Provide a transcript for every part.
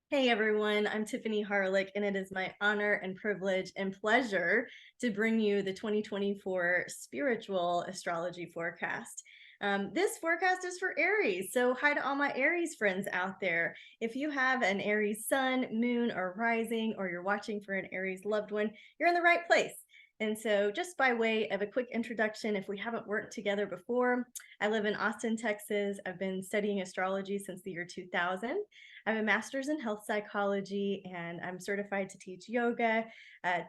Hey everyone, I'm Tiffany Harlick, and it is my honor and privilege and pleasure to bring you the 2024 spiritual astrology forecast. This forecast is for Aries, so hi to all my Aries friends out there. If you have an Aries sun, moon, or rising, or you're watching for an Aries loved one, you're in the right place. And so, just by way of a quick introduction, if we haven't worked together before, I live in Austin, Texas. I've been studying astrology since the year 2000. I have a master's in health psychology, and I'm certified to teach yoga,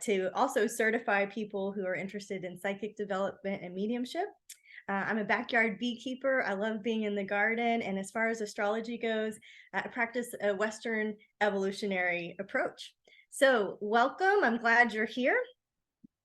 to also certify people who are interested in psychic development and mediumship. I'm a backyard beekeeper. I love being in the garden. And as far as astrology goes, I practice a Western evolutionary approach. So, welcome. I'm glad you're here.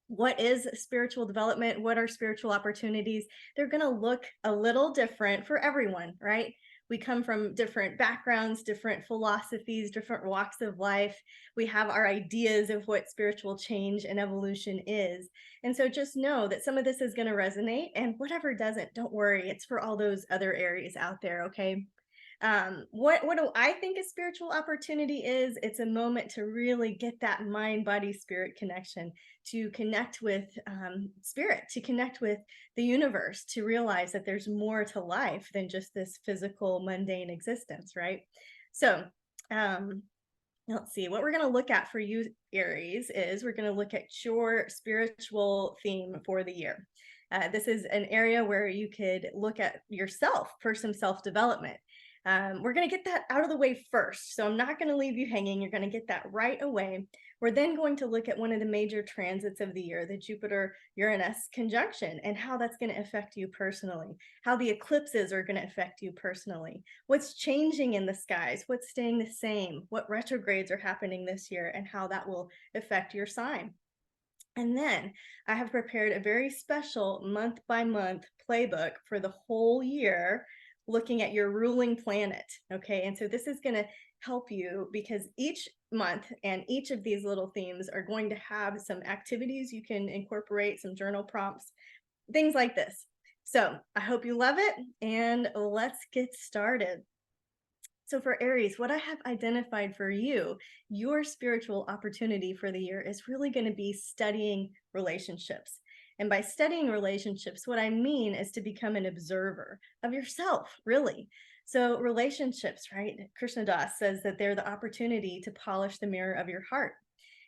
What is spiritual development? What are spiritual opportunities? They're going to look a little different for everyone, right? We come from different backgrounds, different philosophies, different walks of life. We have our ideas of what spiritual change and evolution is. And so just know that some of this is going to resonate, and whatever doesn't, don't worry. It's for all those other areas out there, okay? What do I think a spiritual opportunity is? It's a moment to really get that mind body spirit connection, to connect with spirit, to connect with the universe, to realize that there's more to life than just this physical mundane existence, right? So let's see, what we're going to look at for you Aries is we're going to look at your spiritual theme for the year. This is an area where you could look at yourself for some self-development. We're going to get that out of the way first. So I'm not going to leave you hanging. You're going to get that right away. We're then going to look at one of the major transits of the year, the Jupiter-Uranus conjunction, and how that's going to affect you personally, how the eclipses are going to affect you personally, what's changing in the skies, what's staying the same, what retrogrades are happening this year, and how that will affect your sign. And then I have prepared a very special month by month playbook for the whole year, looking at your ruling planet. Okay. And so this is going to help you because each month and each of these little themes are going to have some activities you can incorporate, some journal prompts, things like this. So I hope you love it, and let's get started. So for Aries, what I have identified for you, your spiritual opportunity for the year is really going to be studying relationships. And by studying relationships, what I mean is to become an observer of yourself, really. So relationships, right? Krishna Das says that they're the opportunity to polish the mirror of your heart.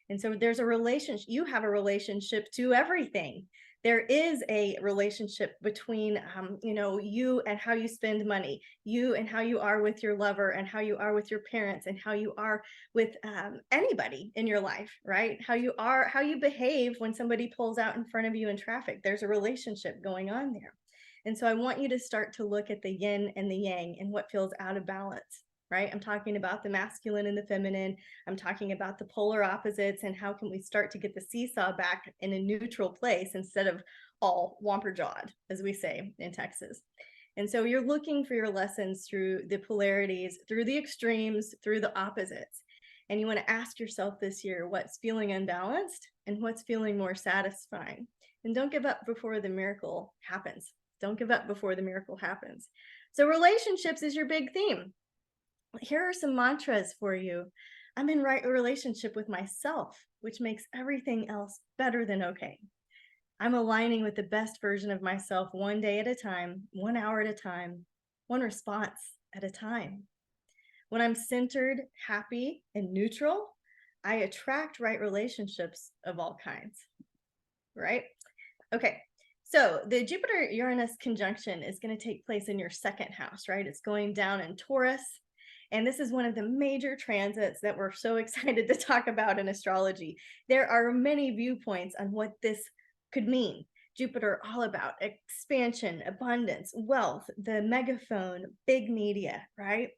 And so there's a relationship, you have a relationship to everything. There is a relationship between, you and how you spend money, you and how you are with your lover, and how you are with your parents, and how you are with anybody in your life, right? How you behave when somebody pulls out in front of you in traffic. There's a relationship going on there. And so I want you to start to look at the yin and the yang and what feels out of balance, right? I'm talking about the masculine and the feminine. I'm talking about the polar opposites, and how can we start to get the seesaw back in a neutral place instead of all womper-jawed, as we say in Texas. And so you're looking for your lessons through the polarities, through the extremes, through the opposites. And you want to ask yourself this year what's feeling unbalanced and what's feeling more satisfying. And don't give up before the miracle happens. Don't give up before the miracle happens. So relationships is your big theme. Here are some mantras for you. I'm in right relationship with myself, which makes everything else better than okay. I'm aligning with the best version of myself one day at a time, 1 hour at a time, one response at a time. When I'm centered, happy, and neutral, I attract right relationships of all kinds, right? Okay, so the Jupiter-Uranus conjunction is going to take place in your second house, right? It's going down in Taurus. And this is one of the major transits that we're so excited to talk about in astrology. There are many viewpoints on what this could mean. Jupiter, all about expansion, abundance, wealth, the megaphone, big media, right?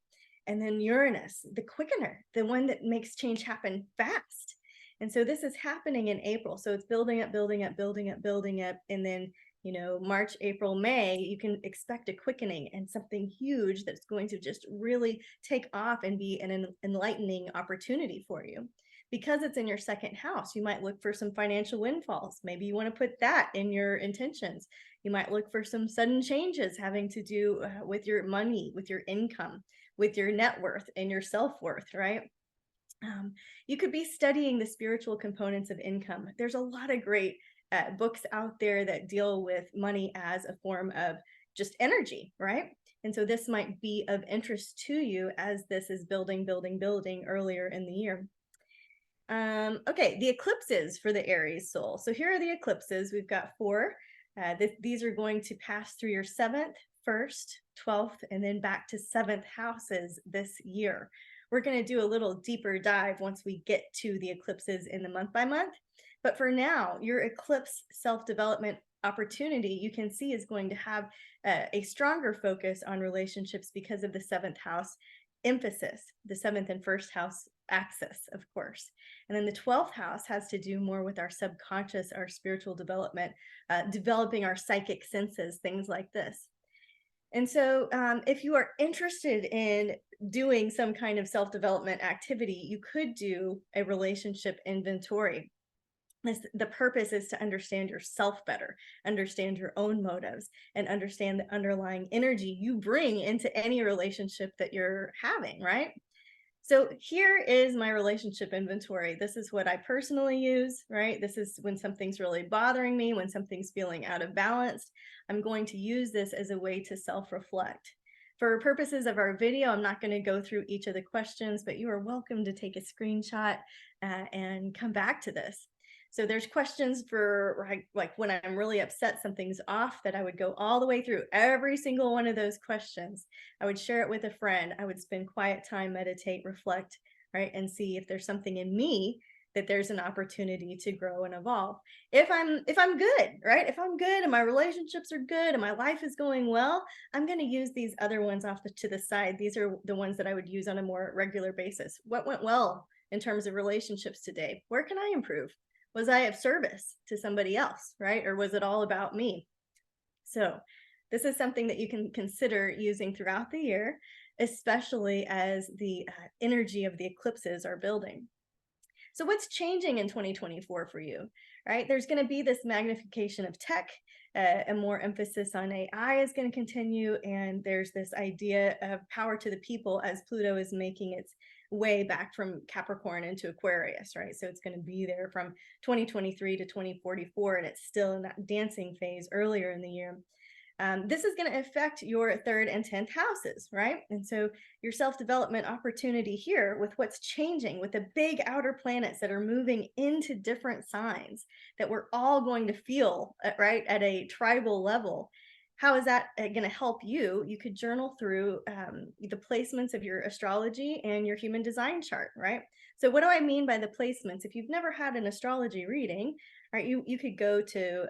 And then Uranus, the quickener, the one that makes change happen fast. And so this is happening in April. So it's building up, building up, building up, building up. And then, March, April, May, you can expect a quickening and something huge that's going to just really take off and be an enlightening opportunity for you. Because it's in your second house, you might look for some financial windfalls. Maybe you want to put that in your intentions. You might look for some sudden changes having to do with your money, with your income, with your net worth and your self-worth, right? You could be studying the spiritual components of income. There's a lot of great books out there that deal with money as a form of just energy, right? And so this might be of interest to you as this is building earlier in the year. Okay, the eclipses for the Aries soul. So here are the eclipses. We've got 4. These are going to pass through your 7th, 1st, 12th, and then back to 7th houses this year. We're going to do a little deeper dive once we get to the eclipses in the month by month. But for now, your eclipse self-development opportunity, you can see, is going to have a stronger focus on relationships because of the 7th house emphasis, the 7th and 1st house axis, of course. And then the 12th house has to do more with our subconscious, our spiritual development, developing our psychic senses, things like this. And so if you are interested in doing some kind of self-development activity, you could do a relationship inventory. The purpose is to understand yourself better, understand your own motives, and understand the underlying energy you bring into any relationship that you're having, right? So here is my relationship inventory. This is what I personally use, right? This is when something's really bothering me, when something's feeling out of balance. I'm going to use this as a way to self-reflect. For purposes of our video, I'm not going to go through each of the questions, but you are welcome to take a screenshot and come back to this. So there's questions for like when I'm really upset, something's off, that I would go all the way through every single one of those questions. I would share it with a friend. I would spend quiet time, meditate, reflect, right? And see if there's something in me that there's an opportunity to grow and evolve. If I'm good, right? If I'm good and my relationships are good and my life is going well, I'm going to use these other ones off to the side. These are the ones that I would use on a more regular basis. What went well in terms of relationships today? Where can I improve? Was I of service to somebody else, right? Or was it all about me? So this is something that you can consider using throughout the year, especially as the energy of the eclipses are building. So what's changing in 2024 for you, right? There's going to be this magnification of tech, and more emphasis on AI is going to continue. And there's this idea of power to the people as Pluto is making its way back from Capricorn into Aquarius, right? So it's going to be there from 2023 to 2044, and it's still in that dancing phase earlier in the year. This is going to affect your 3rd and 10th houses, right? And so your self-development opportunity here with what's changing, with the big outer planets that are moving into different signs that we're all going to feel, right, at a tribal level. How is that going to help you? You could journal through the placements of your astrology and your human design chart, right? So what do I mean by the placements? If you've never had an astrology reading, right, you could go to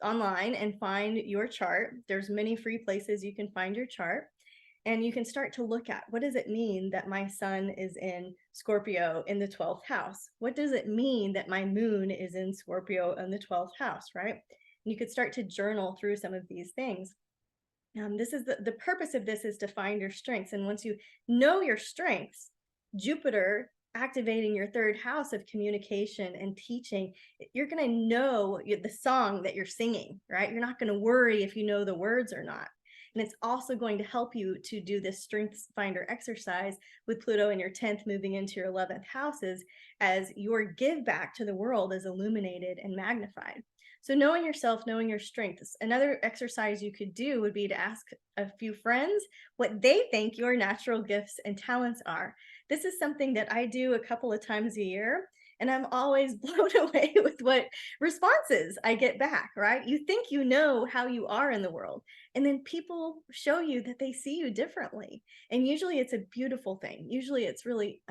online and find your chart. There's many free places you can find your chart. And you can start to look at, what does it mean that my sun is in Scorpio in the 12th house? What does it mean that my moon is in Scorpio in the 12th house, right? And you could start to journal through some of these things. This is the purpose of this is to find your strengths. And once you know your strengths, Jupiter activating your 3rd house of communication and teaching, you're going to know the song that you're singing, right? You're not going to worry if you know the words or not. And it's also going to help you to do this strengths finder exercise with Pluto in your 10th moving into your 11th houses, as your give back to the world is illuminated and magnified. So knowing yourself, knowing your strengths. Another exercise you could do would be to ask a few friends what they think your natural gifts and talents are. This is something that I do a couple of times a year, and I'm always blown away with what responses I get back, right? You think you know how you are in the world, and then people show you that they see you differently. And usually it's a beautiful thing. Usually it's really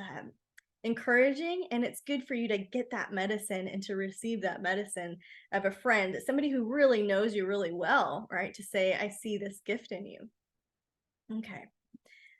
encouraging, and it's good for you to get that medicine and to receive that medicine of a friend, somebody who really knows you really well, right? To say, I see this gift in you. Okay.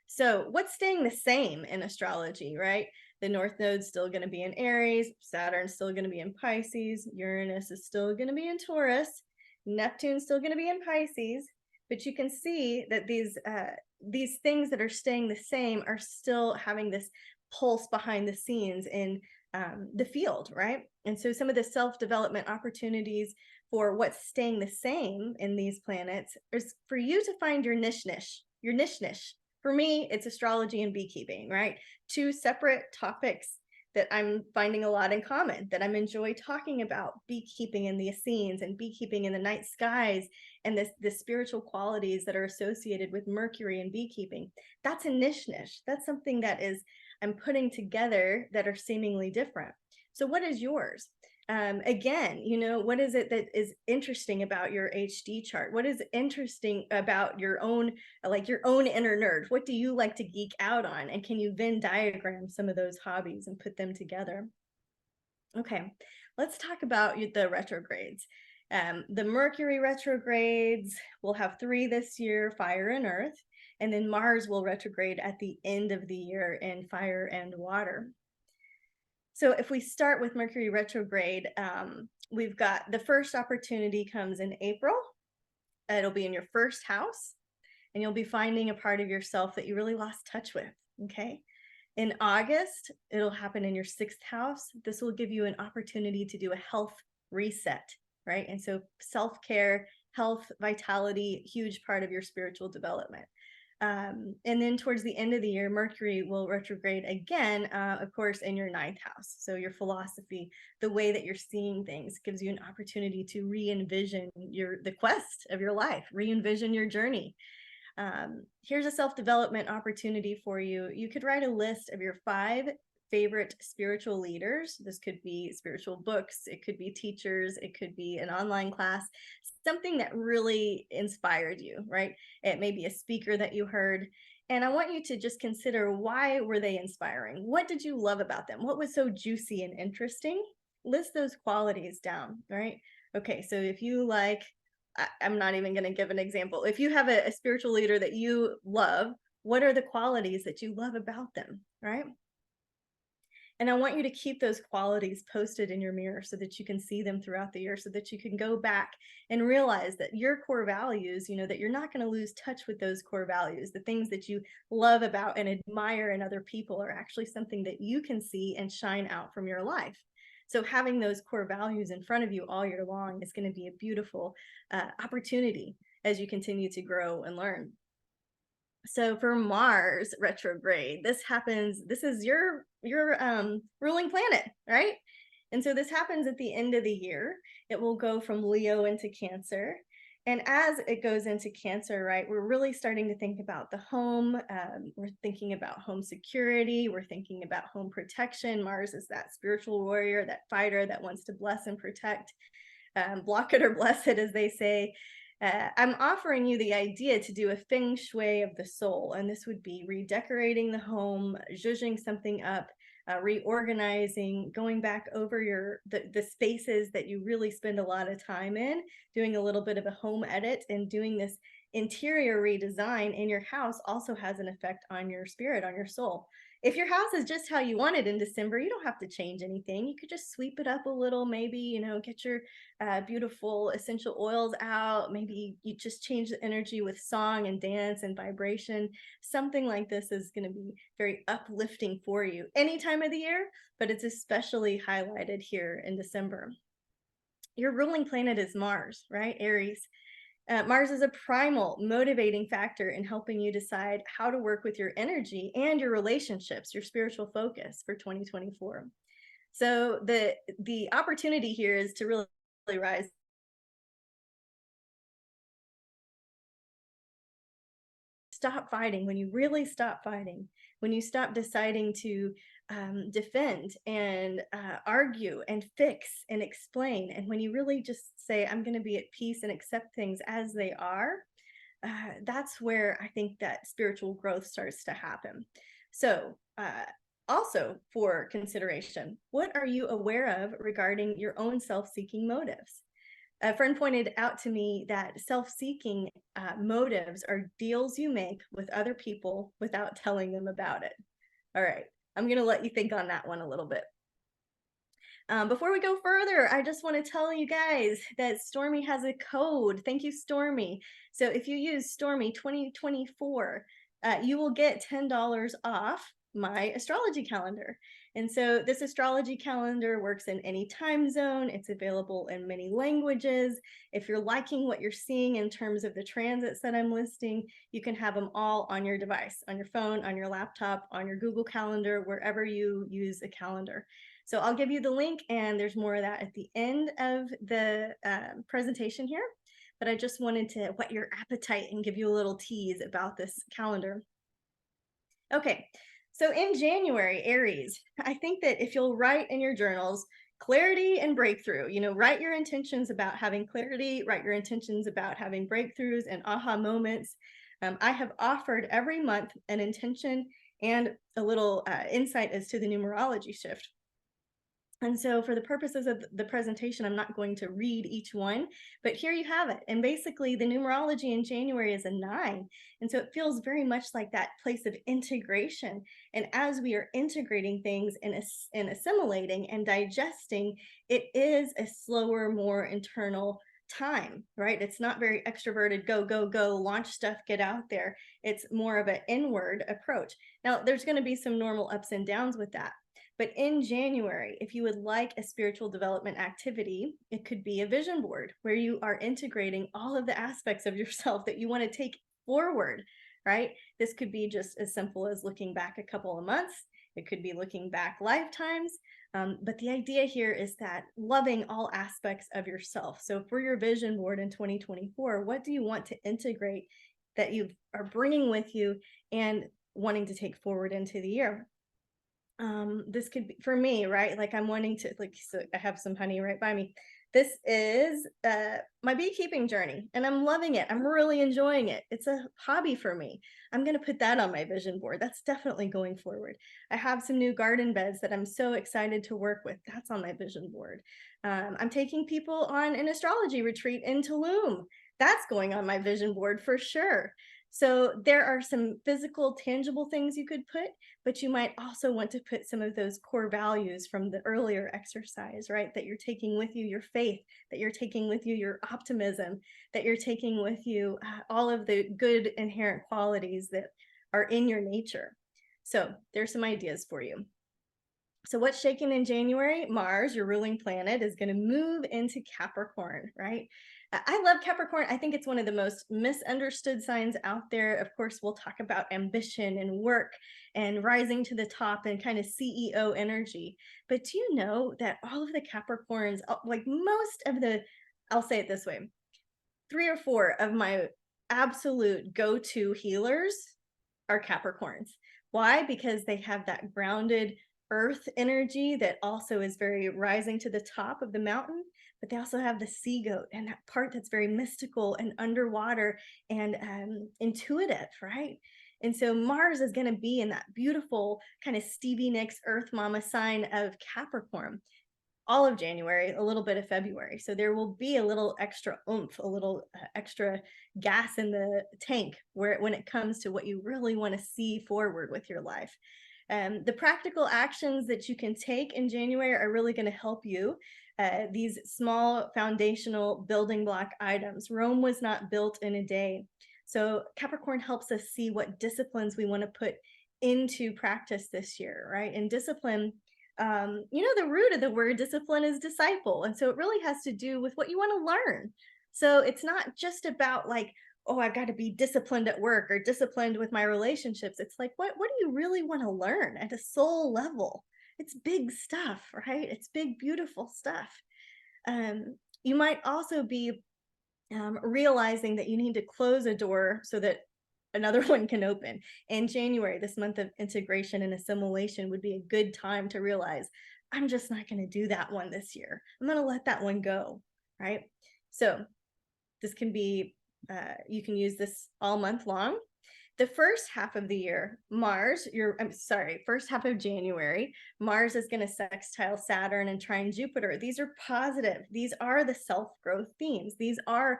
So what's staying the same in astrology, right? The North Node's still going to be in Aries, Saturn's still going to be in Pisces, Uranus is still going to be in Taurus, Neptune's still going to be in Pisces, but you can see that these things that are staying the same are still having this pulse behind the scenes in the field, right? And so some of the self-development opportunities for what's staying the same in these planets is for you to find your niche, For me, it's astrology and beekeeping, right? Two separate topics that I'm finding a lot in common, that I'm enjoy talking about: beekeeping in the Essenes and beekeeping in the night skies, and the spiritual qualities that are associated with Mercury and beekeeping. That's a niche. That's something that is I'm putting together that are seemingly different. So what is yours? Again, what is it that is interesting about your HD chart? What is interesting about your own, like your own inner nerd? What do you like to geek out on? And can you Venn diagram some of those hobbies and put them together? Okay, let's talk about the retrogrades. The Mercury retrogrades, we'll have 3 this year: fire and earth. And then Mars will retrograde at the end of the year in fire and water. So if we start with Mercury retrograde, we've got the first opportunity comes in April. It'll be in your first house, and you'll be finding a part of yourself that you really lost touch with, okay? In August, it'll happen in your 6th house. This will give you an opportunity to do a health reset, right? And so self-care, health, vitality, huge part of your spiritual development. And then towards the end of the year, Mercury will retrograde again, of course, in your 9th house. So your philosophy, the way that you're seeing things, gives you an opportunity to re-envision the quest of your life, re-envision your journey. Here's a self-development opportunity for you. You could write a list of your 5 favorite spiritual leaders. This could be spiritual books, it could be teachers, it could be an online class, something that really inspired you, right? It may be a speaker that you heard. And I want you to just consider, why were they inspiring? What did you love about them? What was so juicy and interesting? List those qualities down, right? Okay, so if you like, I'm not even going to give an example. If you have a spiritual leader that you love, what are the qualities that you love about them, right? And I want you to keep those qualities posted in your mirror so that you can see them throughout the year, so that you can go back and realize that your core values, that you're not going to lose touch with those core values. The things that you love about and admire in other people are actually something that you can see and shine out from your life. So having those core values in front of you all year long is going to be a beautiful opportunity as you continue to grow and learn. So for Mars retrograde, this is your ruling planet, right? And so this happens at the end of the year. It will go from Leo into Cancer. And as it goes into Cancer, right, we're really starting to think about the home. We're thinking about home security. We're thinking about home protection. Mars is that spiritual warrior, that fighter that wants to bless and protect. Block it or bless it, as they say. I'm offering you the idea to do a feng shui of the soul, and this would be redecorating the home, zhuzhing something up, reorganizing, going back over the spaces that you really spend a lot of time in, doing a little bit of a home edit, and doing this interior redesign in your house also has an effect on your spirit, on your soul. If your house is just how you want it in December, you don't have to change anything. You could just sweep it up a little, maybe, get your beautiful essential oils out. Maybe you just change the energy with song and dance and vibration. Something like this is going to be very uplifting for you any time of the year, but it's especially highlighted here in December. Your ruling planet is Mars, right? Aries. Mars is a primal motivating factor in helping you decide how to work with your energy and your relationships, your spiritual focus for 2024. So the opportunity here is to really rise. Stop fighting. When you really stop fighting, when you stop deciding to defend and argue and fix and explain, and when you really just say, I'm going to be at peace and accept things as they are, that's where I think that spiritual growth starts to happen. So also for consideration, what are you aware of regarding your own self-seeking motives? A friend pointed out to me that self-seeking motives are deals you make with other people without telling them about it. All right, I'm going to let you think on that one a little bit. Before we go further, I just want to tell you guys that Stormy has a code. Thank you, Stormy. So if you use Stormy 2024, you will get $10 off my astrology calendar. And so this astrology calendar works in any time zone. It's available in many languages. If you're liking what you're seeing in terms of the transits that I'm listing, you can have them all on your device, on your phone, on your laptop, on your Google Calendar, wherever you use a calendar. So I'll give you the link, and there's more of that at the end of the presentation here. But I just wanted to whet your appetite and give you a little tease about this calendar. Okay, so in January, Aries, I think that if you'll write in your journals, clarity and breakthrough, write your intentions about having clarity, write your intentions about having breakthroughs and aha moments. I have offered every month an intention and a little insight as to the numerology shift. And so for the purposes of the presentation, I'm not going to read each one, but here you have it. And basically the numerology in January is a 9. And so it feels very much like that place of integration. And as we are integrating things and assimilating and digesting, it is a slower, more internal time, right? It's not very extroverted, go, go, go, launch stuff, get out there. It's more of an inward approach. Now, there's going to be some normal ups and downs with that. But in January, if you would like a spiritual development activity, it could be a vision board where you are integrating all of the aspects of yourself that you want to take forward, right? This could be just as simple as looking back a couple of months. It could be looking back lifetimes. But the idea here is that loving all aspects of yourself. So for your vision board in 2024, what do you want to integrate that you are bringing with you and wanting to take forward into the year? This could be for me, right? Like I'm wanting to, like, so I have some honey right by me. This is my beekeeping journey, and I'm loving it. I'm really enjoying it. It's a hobby for me. I'm going to put that on my vision board. That's definitely going forward. I have some new garden beds that I'm so excited to work with. That's on my vision board. I'm taking people on an astrology retreat in Tulum. That's going on my vision board for sure. So there are some physical, tangible things you could put, but you might also want to put some of those core values from the earlier exercise, right? That you're taking with you your faith, that you're taking with you your optimism, that you're taking with you all of the good inherent qualities that are in your nature. So there's some ideas for you. So what's shaking in January? Mars, your ruling planet, is going to move into Capricorn, right? I love Capricorn. I think it's one of the most misunderstood signs out there. Of course, we'll talk about ambition and work and rising to the top and kind of CEO energy. But do you know that all of the Capricorns, like most of the, I'll say it this way, 3 or 4 of my absolute go-to healers are Capricorns. Why? Because they have that grounded earth energy that also is very rising to the top of the mountain, but they also have the sea goat and that part that's very mystical and underwater and intuitive, right? And so Mars is going to be in that beautiful kind of Stevie Nicks earth mama sign of Capricorn all of January, a little bit of February. So there will be a little extra oomph, a little extra gas in the tank when it comes to what you really want to see forward with your life. The practical actions that you can take in January are really going to help you. These small foundational building block items. Rome was not built in a day. So Capricorn helps us see what disciplines we want to put into practice this year, right? And discipline, the root of the word discipline is disciple. And so it really has to do with what you want to learn. So it's not just about like, oh, I've got to be disciplined at work or disciplined with my relationships. It's like, what do you really want to learn at a soul level? It's big stuff, right? It's big, beautiful stuff. You might also be realizing that you need to close a door so that another one can open. In January, this month of integration and assimilation, would be a good time to realize, I'm just not going to do that one this year. I'm going to let that one go, right? So this can be, you can use this all month long. The first half of the year, first half of January, Mars is going to sextile Saturn and trine Jupiter. These are positive. These are the self-growth themes. These are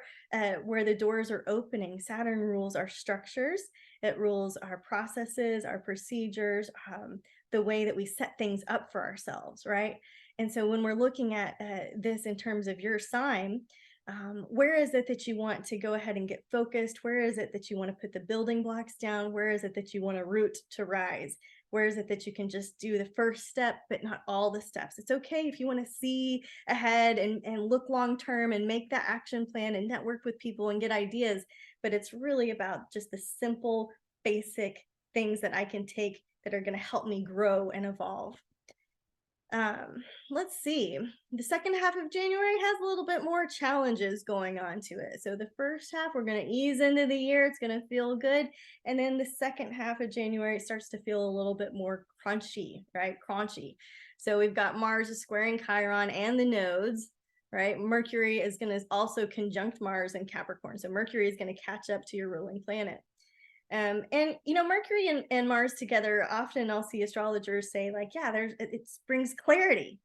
where the doors are opening. Saturn rules our structures. It rules our processes, our procedures, the way that we set things up for ourselves, right? And so when we're looking at this in terms of your sign, Where is it that you want to go ahead and get focused? Where is it that you want to put the building blocks down? Where is it that you want to root to rise? Where is it that you can just do the first step, but not all the steps? It's okay if you want to see ahead and look long term and make that action plan and network with people and get ideas. But it's really about just the simple, basic things that I can take that are going to help me grow and evolve. Let's see. The second half of January has a little bit more challenges going on to it. So the first half, we're going to ease into the year. It's going to feel good. And then the second half of January starts to feel a little bit more crunchy, right? Crunchy. So we've got Mars is squaring Chiron and the nodes, right? Mercury is going to also conjunct Mars in Capricorn. So Mercury is going to catch up to your ruling planet. And Mercury and Mars together, often I'll see astrologers say like, yeah, it brings clarity,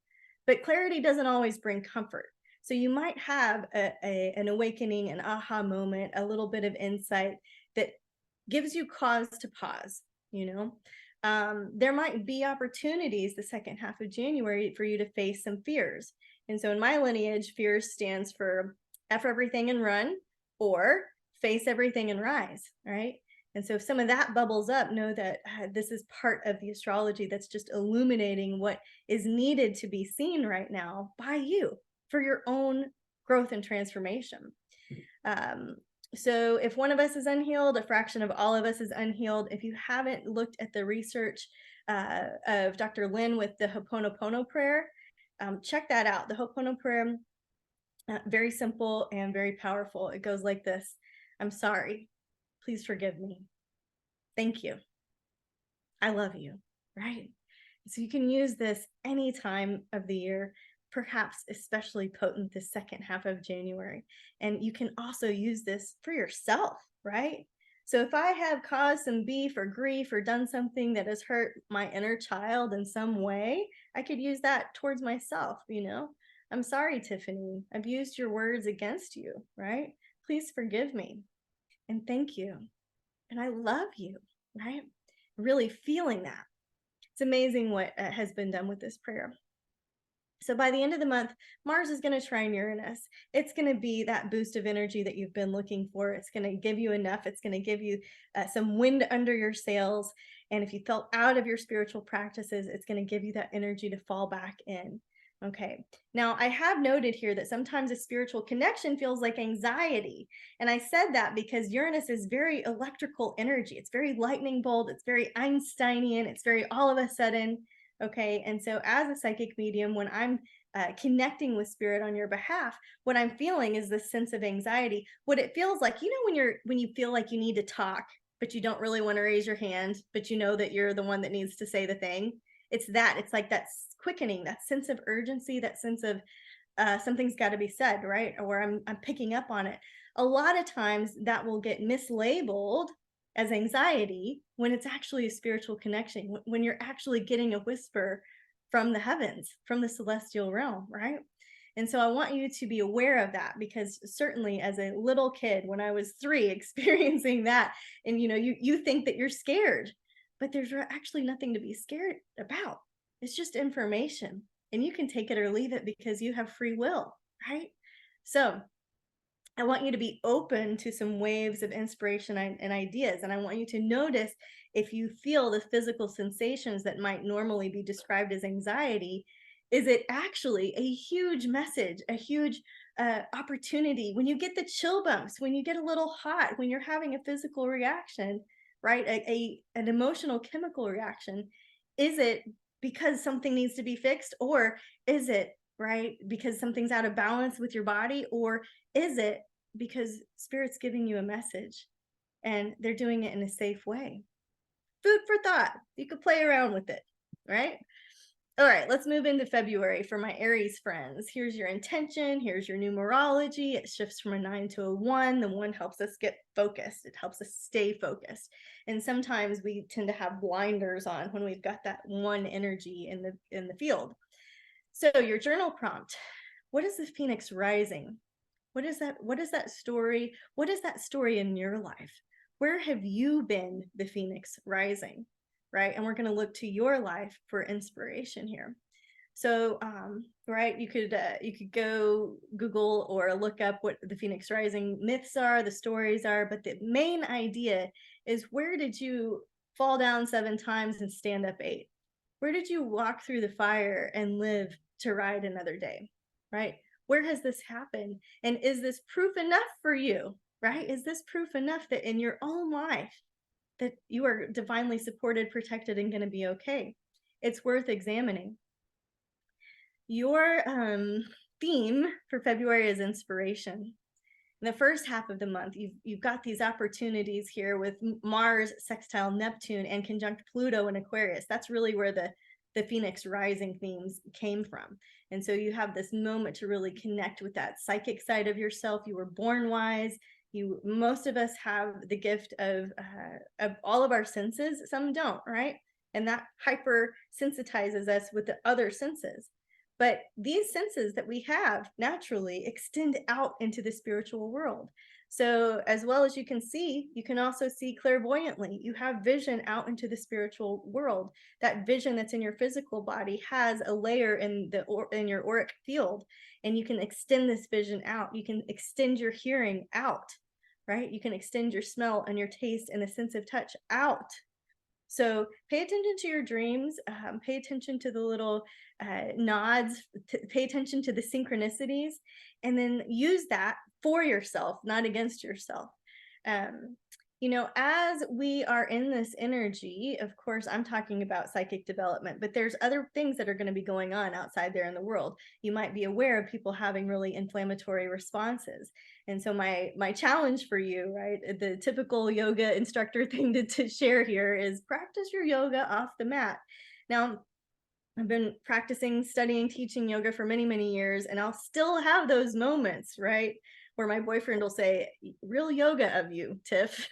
but clarity doesn't always bring comfort. So you might have an awakening, an aha moment, a little bit of insight that gives you cause to pause. There might be opportunities the second half of January for you to face some fears. And so in my lineage, fears stands for F everything and run, or face everything and rise, right? And so if some of that bubbles up, know that this is part of the astrology that's just illuminating what is needed to be seen right now by you for your own growth and transformation. So if one of us is unhealed, a fraction of all of us is unhealed. If you haven't looked at the research of Dr. Lynn with the Ho'oponopono prayer, check that out. The Ho'oponopono prayer, very simple and very powerful. It goes like this: I'm sorry. Please forgive me. Thank you. I love you, right? So you can use this any time of the year, perhaps especially potent the second half of January. And you can also use this for yourself, right? So if I have caused some beef or grief or done something that has hurt my inner child in some way, I could use that towards myself, I'm sorry, Tiffany. I've used your words against you, right? Please forgive me. And thank you. And I love you, right? Really feeling that. It's amazing what has been done with this prayer. So by the end of the month, Mars is going to trine Uranus. It's going to be that boost of energy that you've been looking for. It's going to give you enough. It's going to give you some wind under your sails. And if you felt out of your spiritual practices, it's going to give you that energy to fall back in. Okay. Now, I have noted here that sometimes a spiritual connection feels like anxiety. And I said that because Uranus is very electrical energy. It's very lightning bolt. It's very Einsteinian. It's very all of a sudden. Okay. And so as a psychic medium, when I'm connecting with spirit on your behalf, what I'm feeling is this sense of anxiety. What it feels like, when you feel like you need to talk, but you don't really want to raise your hand, but you know that you're the one that needs to say the thing. It's like that quickening, that sense of urgency, that sense of something's got to be said, right? Or I'm picking up on it. A lot of times that will get mislabeled as anxiety when it's actually a spiritual connection, when you're actually getting a whisper from the heavens, from the celestial realm, right? And so I want you to be aware of that, because certainly as a little kid, when I was 3 experiencing that, and you think that you're scared, but there's actually nothing to be scared about. It's just information, and you can take it or leave it because you have free will, right? So I want you to be open to some waves of inspiration and ideas. And I want you to notice if you feel the physical sensations that might normally be described as anxiety, is it actually a huge message, a huge opportunity? When you get the chill bumps, when you get a little hot, when you're having a physical reaction, right? An emotional chemical reaction, is it because something needs to be fixed? Or is it, right, because something's out of balance with your body? Or is it because spirit's giving you a message and they're doing it in a safe way? Food for thought. You could play around with it, right? All right, let's move into February for my Aries friends. Here's your intention. Here's your numerology. It shifts from a 9 to a 1. The 1 helps us get focused. It helps us stay focused. And sometimes we tend to have blinders on when we've got that 1 energy in the field. So your journal prompt: what is the Phoenix rising? What is that story? What is that story in your life? Where have you been the Phoenix rising? Right? And we're going to look to your life for inspiration here. So, right, you could go Google or look up what the Phoenix Rising myths are, the stories are, but the main idea is, where did you fall down 7 times and stand up 8? Where did you walk through the fire and live to ride another day, right? Where has this happened? And is this proof enough for you, right? Is this proof enough that in your own life that you are divinely supported, protected, and going to be okay? It's worth examining. Your theme for February is inspiration. In the first half of the month, you've got these opportunities here with Mars sextile Neptune and conjunct Pluto in Aquarius. That's really where the Phoenix Rising themes came from. And so you have this moment to really connect with that psychic side of yourself. You were born wise. Most of us have the gift of all of our senses. Some don't, right? And that hyper sensitizes us with the other senses. But these senses that we have naturally extend out into the spiritual world. So, as well as you can also see clairvoyantly. You have vision out into the spiritual world. That vision that's in your physical body has a layer in your auric field, and you can extend this vision out. You can extend your hearing out, right? You can extend your smell and your taste and the sense of touch out. So pay attention to your dreams, pay attention to the little nods, pay attention to the synchronicities, and then use that for yourself, not against yourself. Um, as we are in this energy, of course, I'm talking about psychic development, but there's other things that are going to be going on outside there in the world. You might be aware of people having really inflammatory responses. And so my challenge for you, right, the typical yoga instructor thing to share here is practice your yoga off the mat. Now, I've been practicing, studying, teaching yoga for many, many years, and I'll still have those moments, right, where my boyfriend will say, "Real yoga of you, Tiff."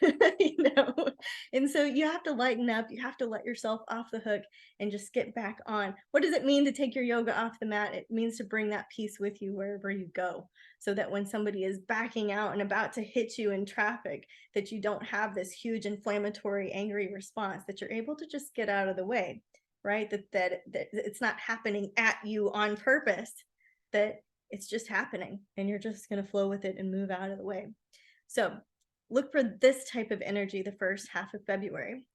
And so you have to lighten up. You have to let yourself off the hook and just get back on. What does it mean to take your yoga off the mat? It means to bring that peace with you wherever you go, so that when somebody is backing out and about to hit you in traffic, that you don't have this huge inflammatory, angry response, that you're able to just get out of the way. Right? That it's not happening at you on purpose, that it's just happening and you're just going to flow with it and move out of the way. So look for this type of energy the first half of February.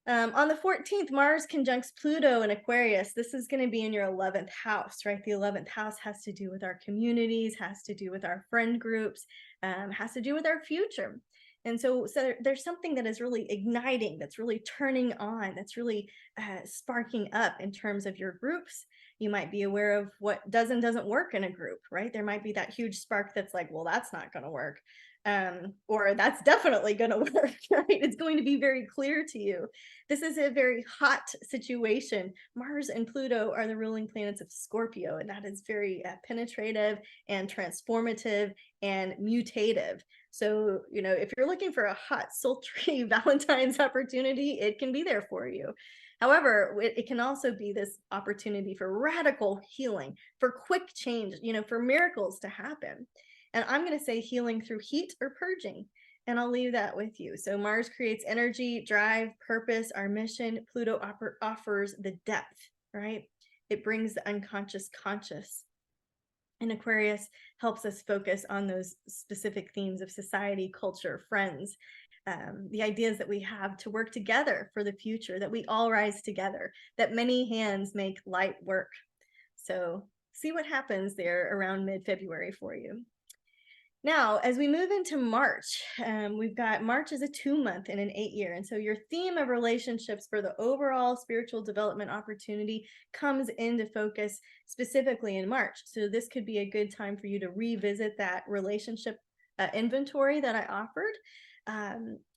On the 14th, Mars conjuncts Pluto in Aquarius. This is going to be in your 11th house, right? The 11th house has to do with our communities, has to do with our friend groups, has to do with our future. And so there's something that is really igniting, that's really turning on, that's really sparking up in terms of your groups. You might be aware of what does and doesn't work in a group, right? There might be that huge spark that's like, well, that's not going to work. Or that's definitely going to work, right? It's going to be very clear to you. This is a very hot situation. Mars and Pluto are the ruling planets of Scorpio, and that is very penetrative and transformative and mutative. So, if you're looking for a hot, sultry Valentine's opportunity, it can be there for you. However, it can also be this opportunity for radical healing, for quick change, for miracles to happen. And I'm going to say healing through heat or purging. And I'll leave that with you. So Mars creates energy, drive, purpose, our mission. Pluto offers the depth, right? It brings the unconscious conscious. And Aquarius helps us focus on those specific themes of society, culture, friends, the ideas that we have to work together for the future, that we all rise together, that many hands make light work. So see what happens there around mid-February for you. Now, as we move into March, we've got March is a 2-month and an 8-year. And so your theme of relationships for the overall spiritual development opportunity comes into focus specifically in March. So this could be a good time for you to revisit that relationship inventory that I offered.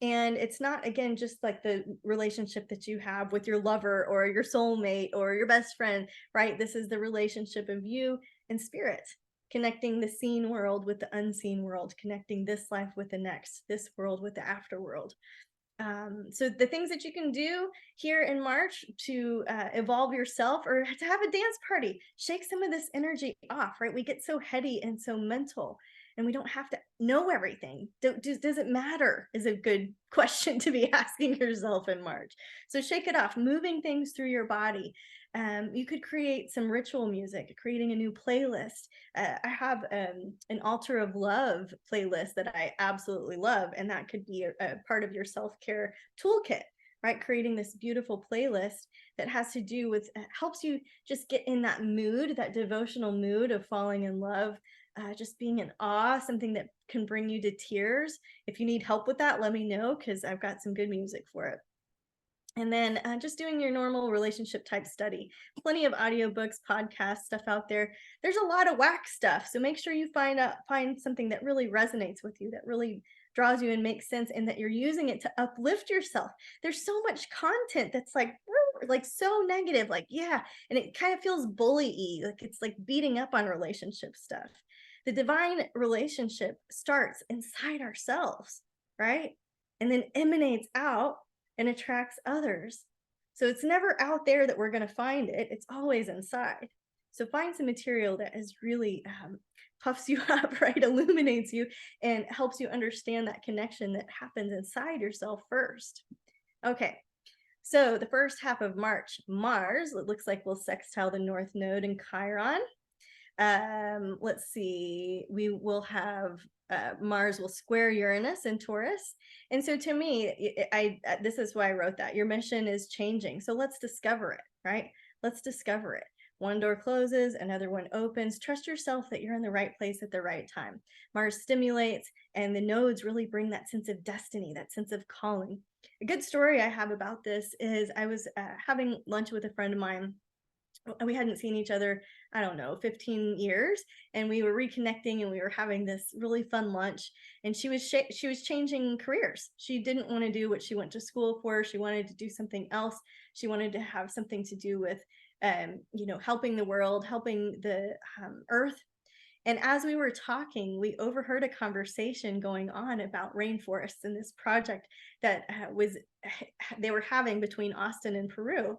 And it's not, again, just like the relationship that you have with your lover or your soulmate or your best friend, right? This is the relationship of you and spirit, connecting the seen world with the unseen world, connecting this life with the next, this world with the afterworld. So the things that you can do here in March to evolve yourself, or to have a dance party, shake some of this energy off, right? We get so heady and so mental. and we don't have to know everything. Does it matter is a good question to be asking yourself in March. So shake it off, moving things through your body. You could create some ritual music, creating a new playlist. I have an Altar of Love playlist that I absolutely love, and that could be a part of your self-care toolkit, right? Creating this beautiful playlist that has to do with, helps you just get in that mood, that devotional mood of falling in love, just being in awe, something that can bring you to tears. If you need help with that, let me know, because I've got some good music for it. And then just doing your normal relationship type study. Plenty of audiobooks, podcasts, stuff out there. There's a lot of whack stuff. So make sure you find something that really resonates with you, that really draws you and makes sense, and that you're using it to uplift yourself. There's so much content that's like so negative, like, yeah, and it kind of feels bully-y, like it's like beating up on relationship stuff. The divine relationship starts inside ourselves, right? And then emanates out and attracts others. So it's never out there that we're going to find it. It's always inside. So find some material that is really puffs you up, right? Illuminates you and helps you understand that connection that happens inside yourself first. Okay. So the first half of March, Mars, it looks like, will sextile the North Node in Chiron. Let's see, we will have Mars will square Uranus in Taurus. And so to me, this is why I wrote that. Your mission is changing. So let's discover it, right? Let's discover it. One door closes, another one opens. Trust yourself that you're in the right place at the right time. Mars stimulates, and the nodes really bring that sense of destiny, that sense of calling. A good story I have about this is I was having lunch with a friend of mine. We hadn't seen each other, I don't know, 15 years, and we were reconnecting, and we were having this really fun lunch. And she was changing careers. She didn't want to do what she went to school for. She wanted to do something else. She wanted to have something to do with helping the world, helping the earth. And as we were talking, we overheard a conversation going on about rainforests and this project that they were having between Austin and Peru.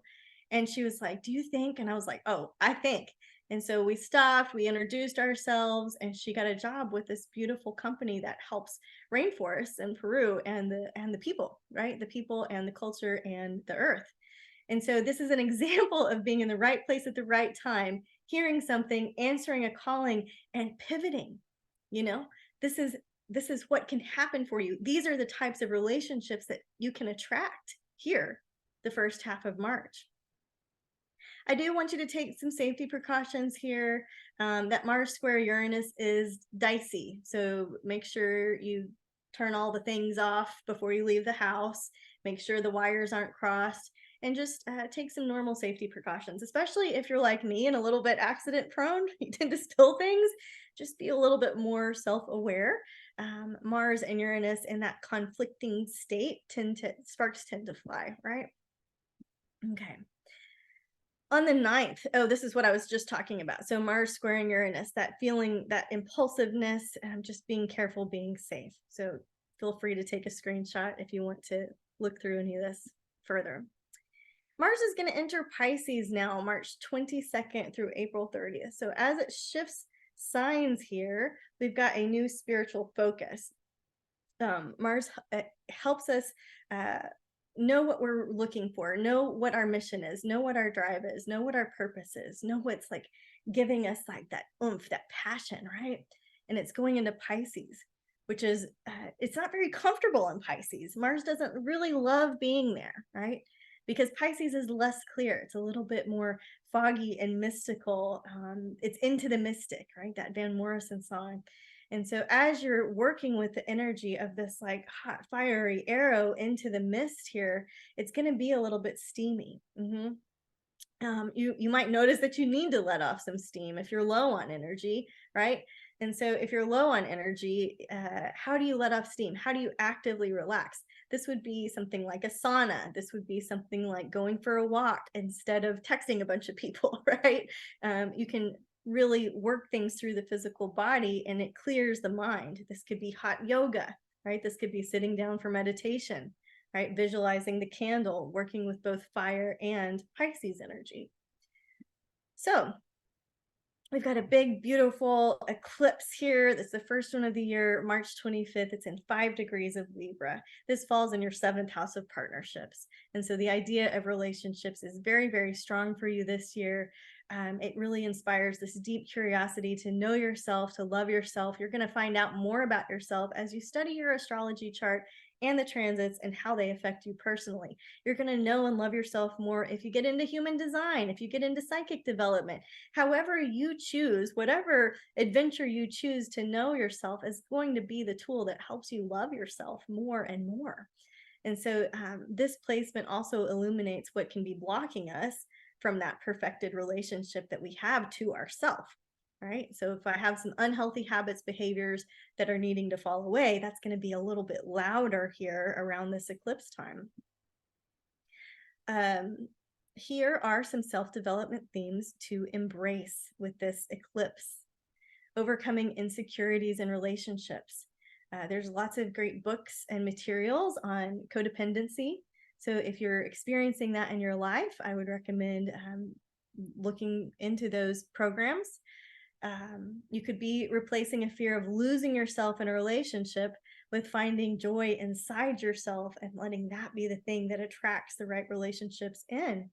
And she was like, do you think? And I was like, oh, I think. And so we stopped, we introduced ourselves, and she got a job with this beautiful company that helps rainforests in Peru and the people, right? The people and the culture and the earth. And so this is an example of being in the right place at the right time, hearing something, answering a calling, and pivoting. This is what can happen for you. These are the types of relationships that you can attract here the first half of March. I do want you to take some safety precautions here. That Mars square Uranus is dicey. So make sure you turn all the things off before you leave the house. Make sure the wires aren't crossed, and just take some normal safety precautions, especially if you're like me and a little bit accident prone. You tend to spill things. Just be a little bit more self-aware. Mars and Uranus in that conflicting state sparks tend to fly, right? Okay. On the 9th, this is what I was just talking about. So Mars squaring Uranus, that feeling, that impulsiveness, just being careful, being safe. So feel free to take a screenshot if you want to look through any of this further. Mars is going to enter Pisces now, March 22nd through April 30th. So as it shifts signs here, we've got a new spiritual focus. Mars helps us know what we're looking for, know what our mission is, know what our drive is, know what our purpose is, know what's like giving us like that oomph, that passion, right? And it's going into Pisces, which is, it's not very comfortable in Pisces. Mars doesn't really love being there, right? Because Pisces is less clear. It's a little bit more foggy and mystical. It's into the mystic, right? That Van Morrison song. And so as you're working with the energy of this like hot, fiery arrow into the mist here, it's going to be a little bit steamy. You might notice that you need to let off some steam if you're low on energy, right? And so if you're low on energy, how do you let off steam? How do you actively relax? This would be something like a sauna. This would be something like going for a walk instead of texting a bunch of people, right? You can really work things through the physical body, and it clears the mind. This could be hot yoga, right? This could be sitting down for meditation, right? Visualizing the candle, working with both fire and Pisces energy. So We've got a big, beautiful eclipse here. That's the first one of the year, March 25th. It's in 5 degrees of Libra. This falls in your 7th house of partnerships. And so the idea of relationships is very, very strong for you this year. It really inspires this deep curiosity to know yourself, to love yourself. You're going to find out more about yourself as you study your astrology chart and the transits and how they affect you personally. You're going to know and love yourself more if you get into human design, if you get into psychic development. However you choose, whatever adventure you choose to know yourself is going to be the tool that helps you love yourself more and more. And so this placement also illuminates what can be blocking us from that perfected relationship that we have to ourselves. Right. So if I have some unhealthy habits, behaviors that are needing to fall away, that's going to be a little bit louder here around this eclipse time. Here are some self-development themes to embrace with this eclipse. Overcoming insecurities in relationships. There's lots of great books and materials on codependency. So if you're experiencing that in your life, I would recommend looking into those programs. You could be replacing a fear of losing yourself in a relationship with finding joy inside yourself and letting that be the thing that attracts the right relationships in.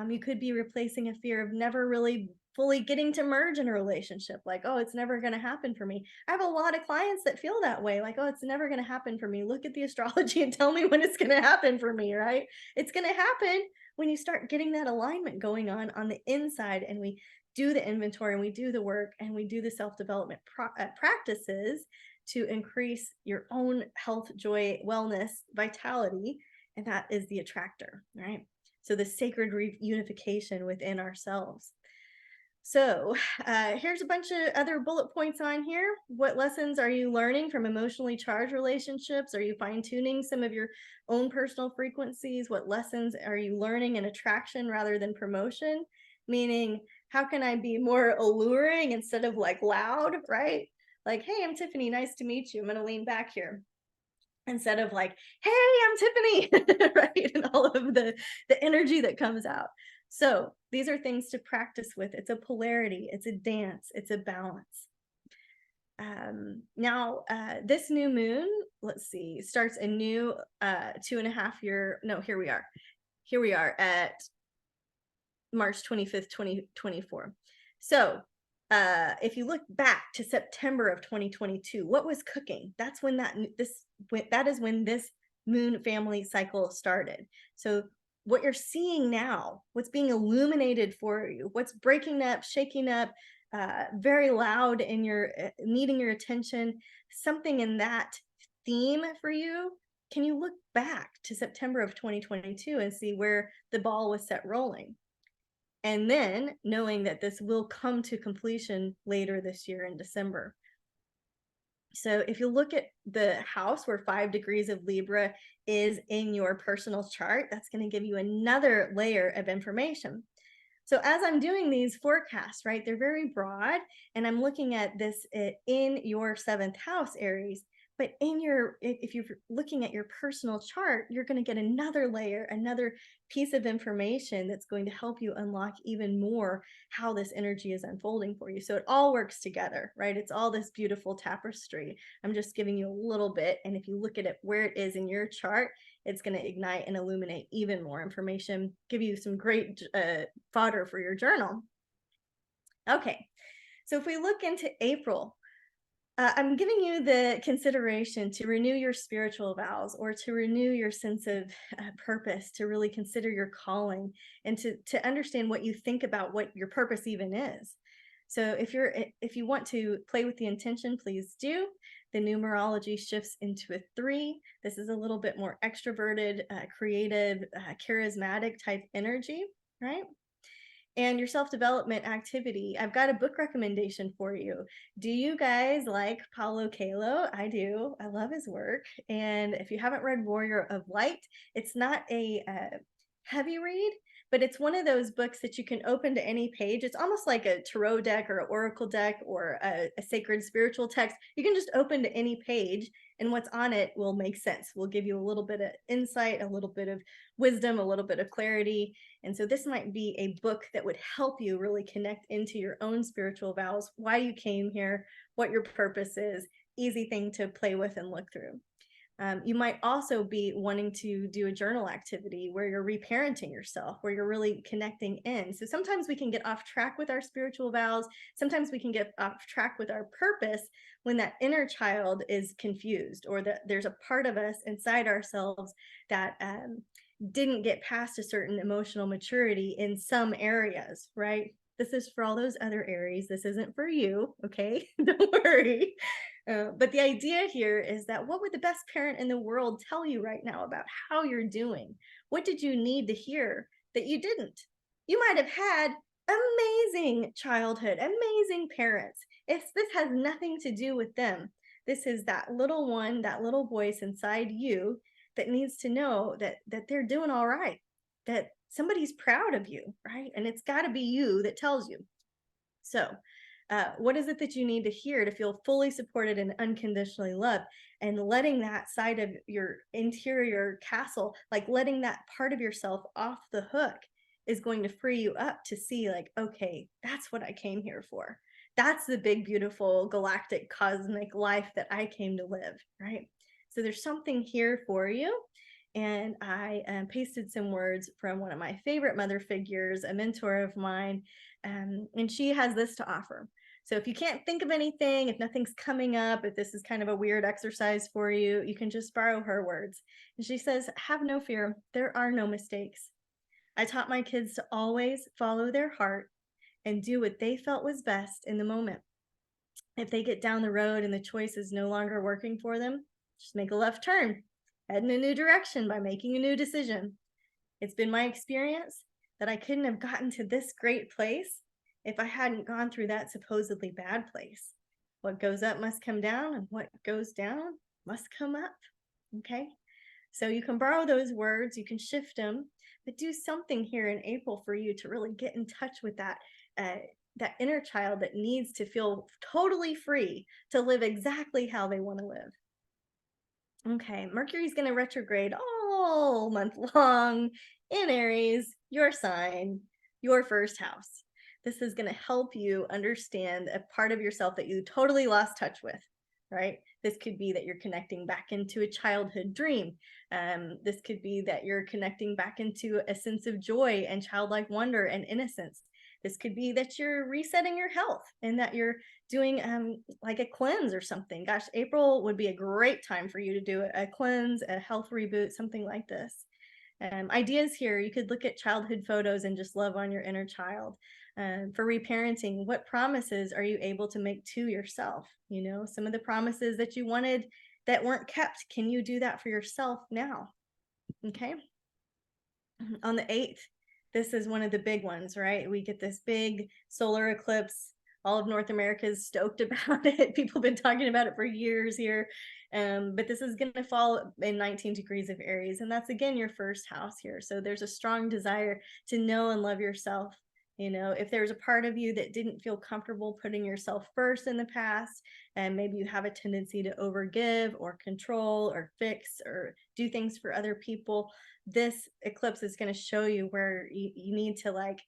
You could be replacing a fear of never really fully getting to merge in a relationship, like, oh, it's never going to happen for me. I have a lot of clients that feel that way, like, oh, it's never going to happen for me. Look at the astrology and tell me when it's going to happen for me, right? It's going to happen when you start getting that alignment going on the inside, and we do the inventory and we do the work and we do the self-development practices to increase your own health, joy, wellness, vitality. And that is the attractor, right? So the sacred reunification within ourselves. So here's a bunch of other bullet points on here. What lessons are you learning from emotionally charged relationships? Are you fine-tuning some of your own personal frequencies? What lessons are you learning in attraction rather than promotion? Meaning, how can I be more alluring instead of like loud, right? Like, hey, I'm Tiffany, nice to meet you. I'm going to lean back here. Instead of like, hey, I'm Tiffany, right? And all of the energy that comes out. So these are things to practice with. It's a polarity, it's a dance, it's a balance. Now, this new moon, let's see, starts a new 2.5 year, no, here we are. Here we are at March 25th, 2024. So if you look back to September of 2022, what was cooking? That's when that is when this moon family cycle started. So what you're seeing now, what's being illuminated for you, what's breaking up, shaking up, very loud in your needing your attention, something in that theme for you. Can you look back to September of 2022 and see where the ball was set rolling? And then knowing that this will come to completion later this year in December. So if you look at the house where 5 degrees of Libra is in your personal chart, that's going to give you another layer of information. So as I'm doing these forecasts, right, they're very broad, and I'm looking at this in your 7th house, Aries. But if you're looking at your personal chart, you're going to get another layer, another piece of information that's going to help you unlock even more how this energy is unfolding for you. So it all works together, right? It's all this beautiful tapestry. I'm just giving you a little bit. And if you look at it where it is in your chart, it's going to ignite and illuminate even more information, give you some great fodder for your journal. Okay, so if we look into April, I'm giving you the consideration to renew your spiritual vows, or to renew your sense of purpose, to really consider your calling, and to understand what you think about what your purpose even is. So if you want to play with the intention, please do. The numerology shifts into a 3. This is a little bit more extroverted, creative, charismatic type energy, right? And your self-development activity, I've got a book recommendation for you. Do you guys like Paulo Coelho? I do. I love his work. And if you haven't read Warrior of Light, it's not a heavy read, but it's one of those books that you can open to any page. It's almost like a tarot deck or an oracle deck or a sacred spiritual text. You can just open to any page, and what's on it will make sense. Will give you a little bit of insight, a little bit of wisdom, a little bit of clarity. And so this might be a book that would help you really connect into your own spiritual vows, why you came here, what your purpose is. Easy thing to play with and look through. You might also be wanting to do a journal activity where you're reparenting yourself, where you're really connecting in. So sometimes we can get off track with our spiritual vows. Sometimes we can get off track with our purpose when that inner child is confused, or that there's a part of us inside ourselves that didn't get past a certain emotional maturity in some areas, right? This is for all those other Aries. This isn't for you, okay? Don't worry. But the idea here is that what would the best parent in the world tell you right now about how you're doing? What did you need to hear that you didn't? You might have had amazing childhood, amazing parents. If this has nothing to do with them, this is that little one, that little voice inside you that needs to know that they're doing all right, that somebody's proud of you, right? And it's got to be you that tells you. So what is it that you need to hear to feel fully supported and unconditionally loved? And letting that side of your interior castle, like letting that part of yourself off the hook, is going to free you up to see, like, okay, that's what I came here for. That's the big, beautiful, galactic, cosmic life that I came to live, right? So there's something here for you. And I pasted some words from one of my favorite mother figures, a mentor of mine, and she has this to offer. So if you can't think of anything, if nothing's coming up, if this is kind of a weird exercise for you, you can just borrow her words. And she says, "Have no fear. There are no mistakes. I taught my kids to always follow their heart and do what they felt was best in the moment. If they get down the road and the choice is no longer working for them, just make a left turn, head in a new direction by making a new decision. It's been my experience that I couldn't have gotten to this great place if I hadn't gone through that supposedly bad place. What goes up must come down, and what goes down must come up." Okay? So you can borrow those words, you can shift them, but do something here in April for you to really get in touch with that inner child that needs to feel totally free to live exactly how they want to live. Okay, Mercury's going to retrograde all month long in Aries, your sign, your first house. This is going to help you understand a part of yourself that you totally lost touch with, right? This could be that you're connecting back into a childhood dream. This could be that you're connecting back into a sense of joy and childlike wonder and innocence. This could be that you're resetting your health and that you're doing like a cleanse or something. Gosh, April would be a great time for you to do a cleanse, a health reboot, something like this. Ideas here, you could look at childhood photos and just love on your inner child. For reparenting, what promises are you able to make to yourself? You know, some of the promises that you wanted that weren't kept, can you do that for yourself now? Okay. On the 8th, this is one of the big ones, right? We get this big solar eclipse. All of North America is stoked about it. People have been talking about it for years here. But this is going to fall in 19 degrees of Aries. And that's, again, your first house here. So there's a strong desire to know and love yourself. You know, if there's a part of you that didn't feel comfortable putting yourself first in the past, and maybe you have a tendency to overgive or control or fix or do things for other people, this eclipse is going to show you where you need to like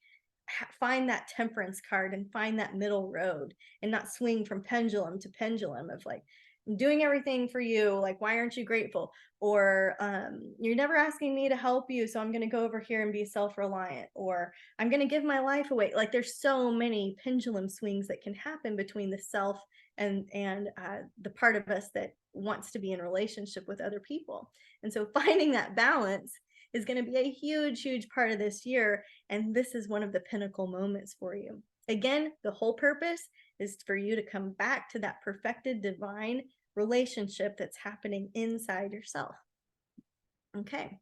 find that temperance card and find that middle road and not swing from pendulum to pendulum of like, I'm doing everything for you, like, why aren't you grateful? Or you're never asking me to help you, so I'm going to go over here and be self-reliant, or I'm going to give my life away. Like, there's so many pendulum swings that can happen between the self and the part of us that wants to be in relationship with other people. And so finding that balance is going to be a huge, huge part of this year. And this is one of the pinnacle moments for you. Again, the whole purpose is for you to come back to that perfected divine relationship that's happening inside yourself. Okay.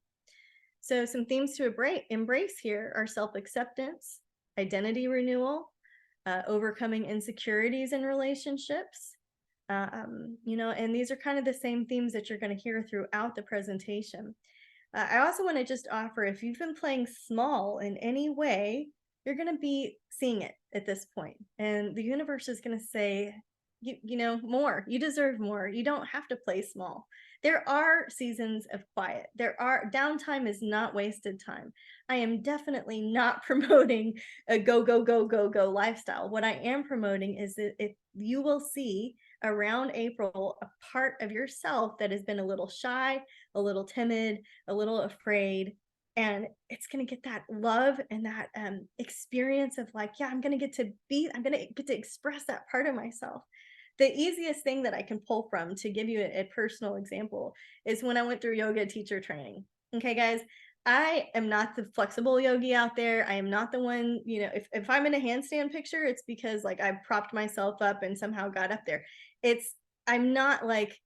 So some themes to embrace here are self-acceptance, identity renewal, overcoming insecurities in relationships. You know, and these are kind of the same themes that you're going to hear throughout the presentation. I also want to just offer, if you've been playing small in any way, you're going to be seeing it at this point. And the universe is going to say, you know, more. You deserve more. You don't have to play small. There are seasons of quiet. Downtime is not wasted time. I am definitely not promoting a go, go, go, go, go lifestyle. What I am promoting is that if you will see around April a part of yourself that has been a little shy, a little timid, a little afraid, and it's going to get that love and that experience of like, yeah, I'm going to get to express that part of myself. The easiest thing that I can pull from to give you a personal example is when I went through yoga teacher training. Okay, guys, I am not the flexible yogi out there. I am not the one, you know, if I'm in a handstand picture, it's because like I propped myself up and somehow got up there. I'm not like,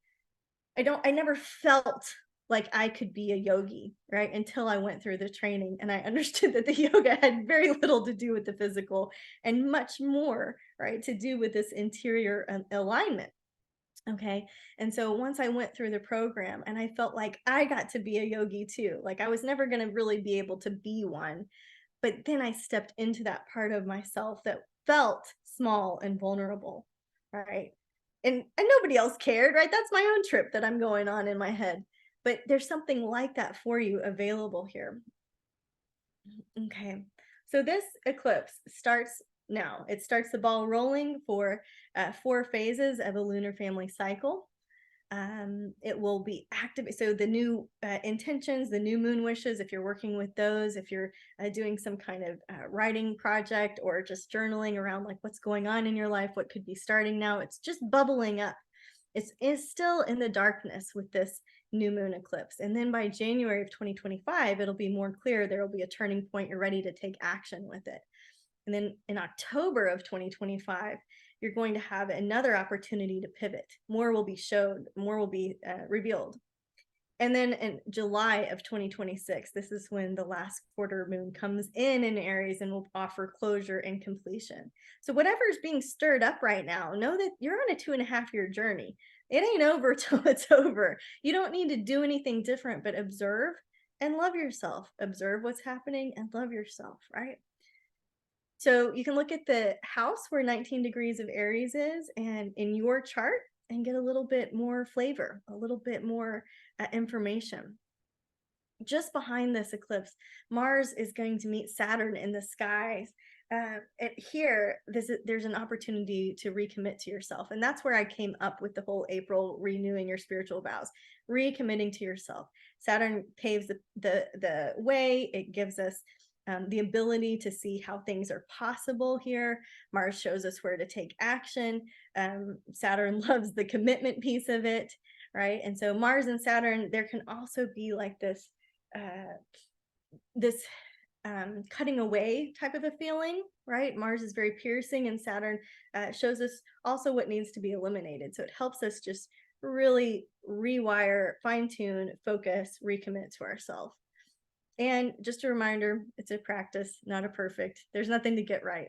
I never felt like I could be a yogi, right? Until I went through the training and I understood that the yoga had very little to do with the physical and much more, right, to do with this interior alignment. Okay. And so once I went through the program and I felt like I got to be a yogi too, like I was never going to really be able to be one. But then I stepped into that part of myself that felt small and vulnerable, right? And nobody else cared, right? That's my own trip that I'm going on in my head. But there's something like that for you available here. Okay. So this eclipse starts now. It starts the ball rolling for 4 phases of a lunar family cycle. It will be active. So the new intentions, the new moon wishes, if you're working with those, if you're doing some kind of writing project or just journaling around like what's going on in your life, what could be starting now, it's just bubbling up. It's still in the darkness with this new moon eclipse. And then by January of 2025, it'll be more clear. There will be a turning point. You're ready to take action with it. And then in October of 2025, you're going to have another opportunity to pivot. More will be showed, more will be revealed. And then in July of 2026, this is when the last quarter moon comes in Aries and will offer closure and completion. So whatever is being stirred up right now, know that you're on a 2.5-year journey. It ain't over till it's over. You don't need to do anything different, but observe and love yourself. Observe what's happening and love yourself, right? So you can look at the house where 19 degrees of Aries is and in your chart and get a little bit more flavor, a little bit more information. Just behind this eclipse, Mars is going to meet Saturn in the skies. Here, there's an opportunity to recommit to yourself. And that's where I came up with the whole April renewing your spiritual vows, recommitting to yourself. Saturn paves the way. It gives us the ability to see how things are possible here. Mars shows us where to take action. Saturn loves the commitment piece of it, right? And so Mars and Saturn, there can also be like this cutting away type of a feeling, right? Mars is very piercing, and Saturn shows us also what needs to be eliminated. So it helps us just really rewire, fine tune, focus, recommit to ourselves. And just a reminder, it's a practice, not a perfect. There's nothing to get right.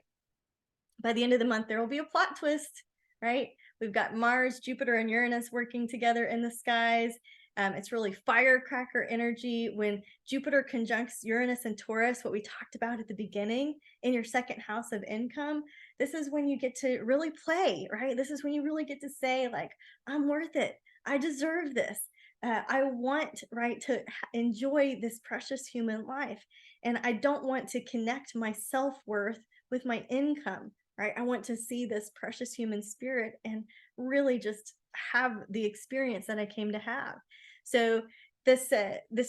By the end of the month, there will be a plot twist, right? We've got Mars, Jupiter, and Uranus working together in the skies. It's really firecracker energy when Jupiter conjuncts Uranus and Taurus, what we talked about at the beginning, in your second house of income. This is when you get to really play, right? This is when you really get to say, like, I'm worth it. I deserve this. I want, right, to enjoy this precious human life. And I don't want to connect my self-worth with my income, right? I want to see this precious human spirit and really just have the experience that I came to have. So this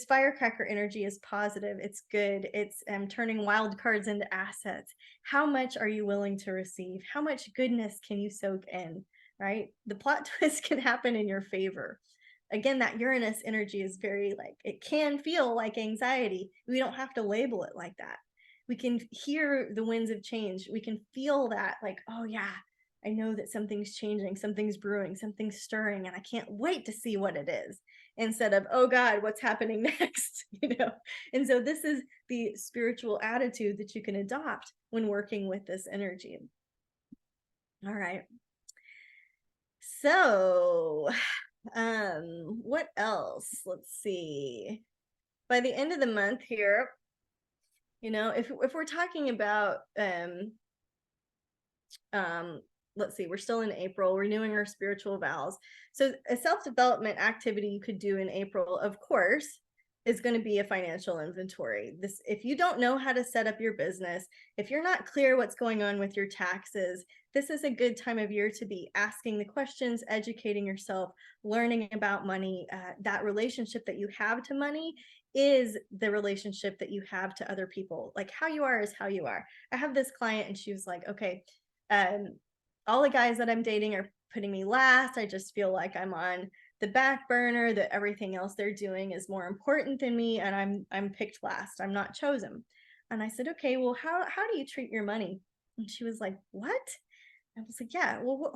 firecracker energy is positive. It's good. It's turning wild cards into assets. How much are you willing to receive? How much goodness can you soak in, right? The plot twist can happen in your favor. Again, that Uranus energy is very like, it can feel like anxiety. We don't have to label it like that. We can hear the winds of change. We can feel that like, oh yeah, I know that something's changing, something's brewing, something's stirring, and I can't wait to see what it is, instead of, oh God, what's happening next? You know? And so this is the spiritual attitude that you can adopt when working with this energy. All right. So what else? Let's see. by the end of the month here, if we're talking about let's see, we're still in April, renewing our spiritual vows. So a self-development activity you could do in April, of course, is going to be a financial inventory. If you don't know how to set up your business, if you're not clear what's going on with your taxes, this is a good time of year to be asking the questions, educating yourself, learning about money. That relationship that you have to money is the relationship that you have to other people. Like, how you are is how you are. I have this client and she was like, okay, all the guys that I'm dating are putting me last. I just feel like I'm on the back burner, that everything else they're doing is more important than me, and I'm picked last. I'm not chosen. And I said, okay, well, how do you treat your money? And she was like, what? I was like, yeah, well,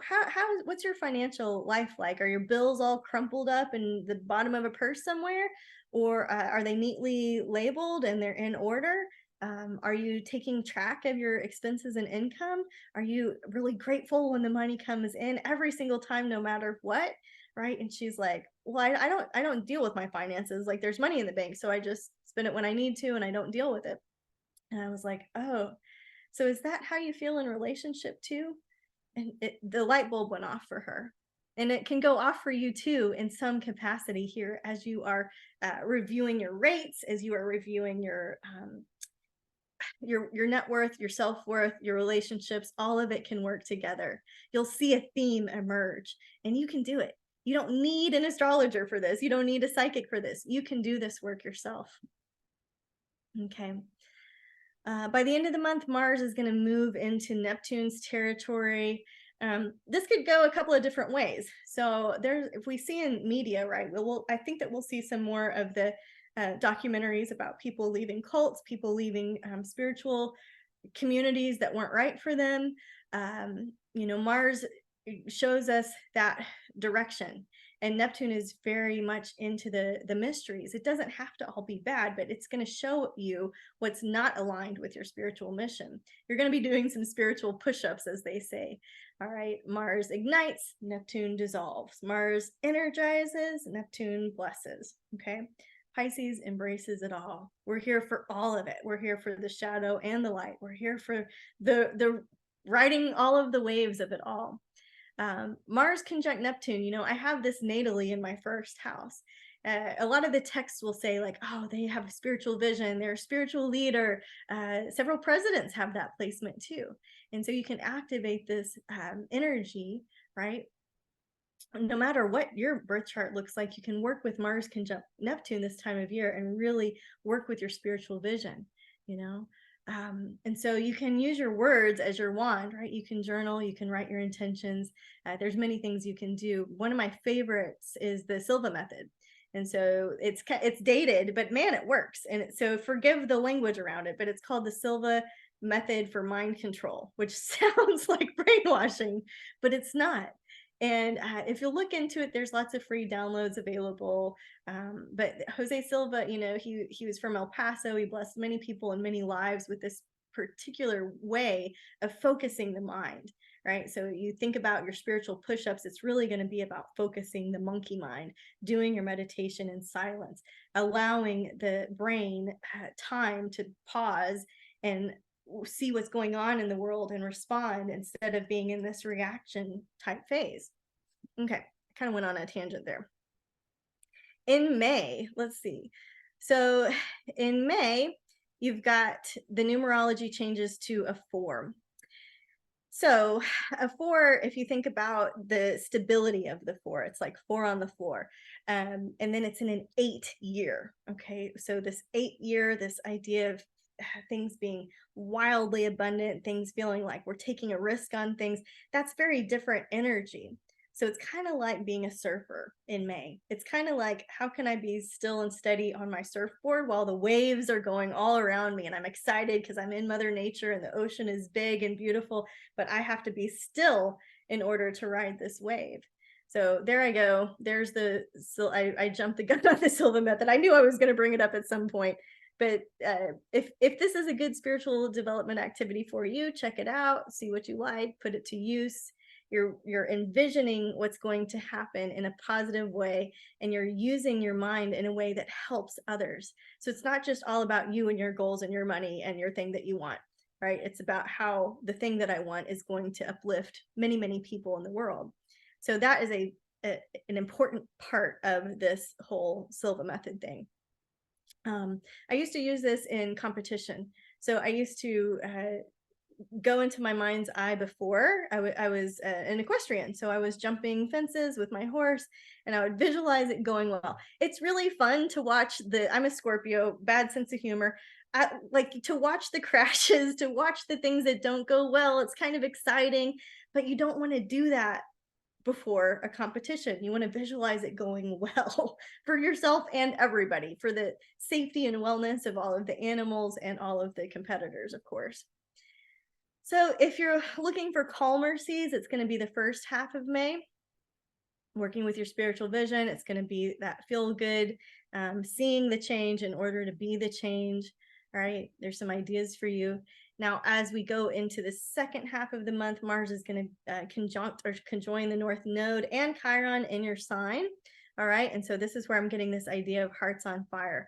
what's your financial life like? Are your bills all crumpled up in the bottom of a purse somewhere? Or are they neatly labeled and they're in order? Are you taking track of your expenses and income? Are you really grateful when the money comes in every single time, no matter what? Right? And she's like, well, I don't deal with my finances. Like, there's money in the bank, so I just spend it when I need to, and I don't deal with it. And I was like, oh, so is that how you feel in relationship too? And the light bulb went off for her. And it can go off for you too in some capacity here as you are reviewing your rates, as you are reviewing your net worth, your self-worth, your relationships. All of it can work together. You'll see a theme emerge, and you can do it. You don't need an astrologer for this. You don't need a psychic for this. You can do this work yourself. Okay. By the end of the month, Mars is going to move into Neptune's territory. This could go a couple of different ways. So if we see in media, right, I think that we'll see some more of the documentaries about people leaving cults, people leaving spiritual communities that weren't right for them. Mars shows us that direction, and Neptune is very much into the mysteries. It doesn't have to all be bad, but it's going to show you what's not aligned with your spiritual mission. You're going to be doing some spiritual push-ups, as they say. All right, Mars ignites, Neptune dissolves. Mars energizes, Neptune blesses. Okay, Pisces embraces it all. We're here for all of it. We're here for the shadow and the light. We're here for the riding all of the waves of it all. Mars conjunct Neptune, I have this natally in my first house. A lot of the texts will say like, oh, they have a spiritual vision, they're a spiritual leader. Several presidents have that placement too. And so you can activate this energy, right? No matter what your birth chart looks like, you can work with Mars conjunct Neptune this time of year and really work with your spiritual vision, and so you can use your words as your wand, right? You can journal, you can write your intentions. There's many things you can do. One of my favorites is the Silva method. And so it's dated, but man, it works. And so forgive the language around it, but it's called the Silva method for mind control, which sounds like brainwashing, but it's not. And if you look into it, there's lots of free downloads available. But Jose Silva, he was from El Paso. He blessed many people and many lives with this particular way of focusing the mind, right? So you think about your spiritual push-ups, it's really going to be about focusing the monkey mind, doing your meditation in silence, allowing the brain time to pause and see what's going on in the world and respond instead of being in this reaction type phase. Okay, I kind of went on a tangent there. In May, let's see. So in May, you've got the numerology changes to a 4. So a 4, if you think about the stability of the 4, it's like 4 on the floor. And then it's in an 8 year. Okay, so this 8 year, this idea of things being wildly abundant, things feeling like we're taking a risk on things, that's very different energy. So it's kind of like being a surfer in May. It's kind of like, how can I be still and steady on my surfboard while the waves are going all around me? And I'm excited because I'm in Mother Nature and the ocean is big and beautiful, but I have to be still in order to ride this wave. So there I go. There's I jumped the gun on the Silva method. I knew I was going to bring it up at some point. But if this is a good spiritual development activity for you, check it out, see what you like, put it to use. you're envisioning what's going to happen in a positive way, and you're using your mind in a way that helps others. So it's not just all about you and your goals and your money and your thing that you want, right? It's about how the thing that I want is going to uplift many, many people in the world. So that is an important part of this whole Silva method thing. I used to use this in competition. So I used to go into my mind's eye before I was an equestrian. So I was jumping fences with my horse, and I would visualize it going well. It's really fun to watch I'm a Scorpio, bad sense of humor. Like to watch the crashes, to watch the things that don't go well. It's kind of exciting, but you don't want to do that before a competition. You want to visualize it going well for yourself and everybody, for the safety and wellness of all of the animals and all of the competitors, of course. So if you're looking for calmer seas, it's going to be the first half of May. Working with your spiritual vision, it's going to be that feel good, seeing the change in order to be the change. All right, there's some ideas for you. Now, as we go into the second half of the month, Mars is going to conjoin the North Node and Chiron in your sign. All right, and so this is where I'm getting this idea of hearts on fire.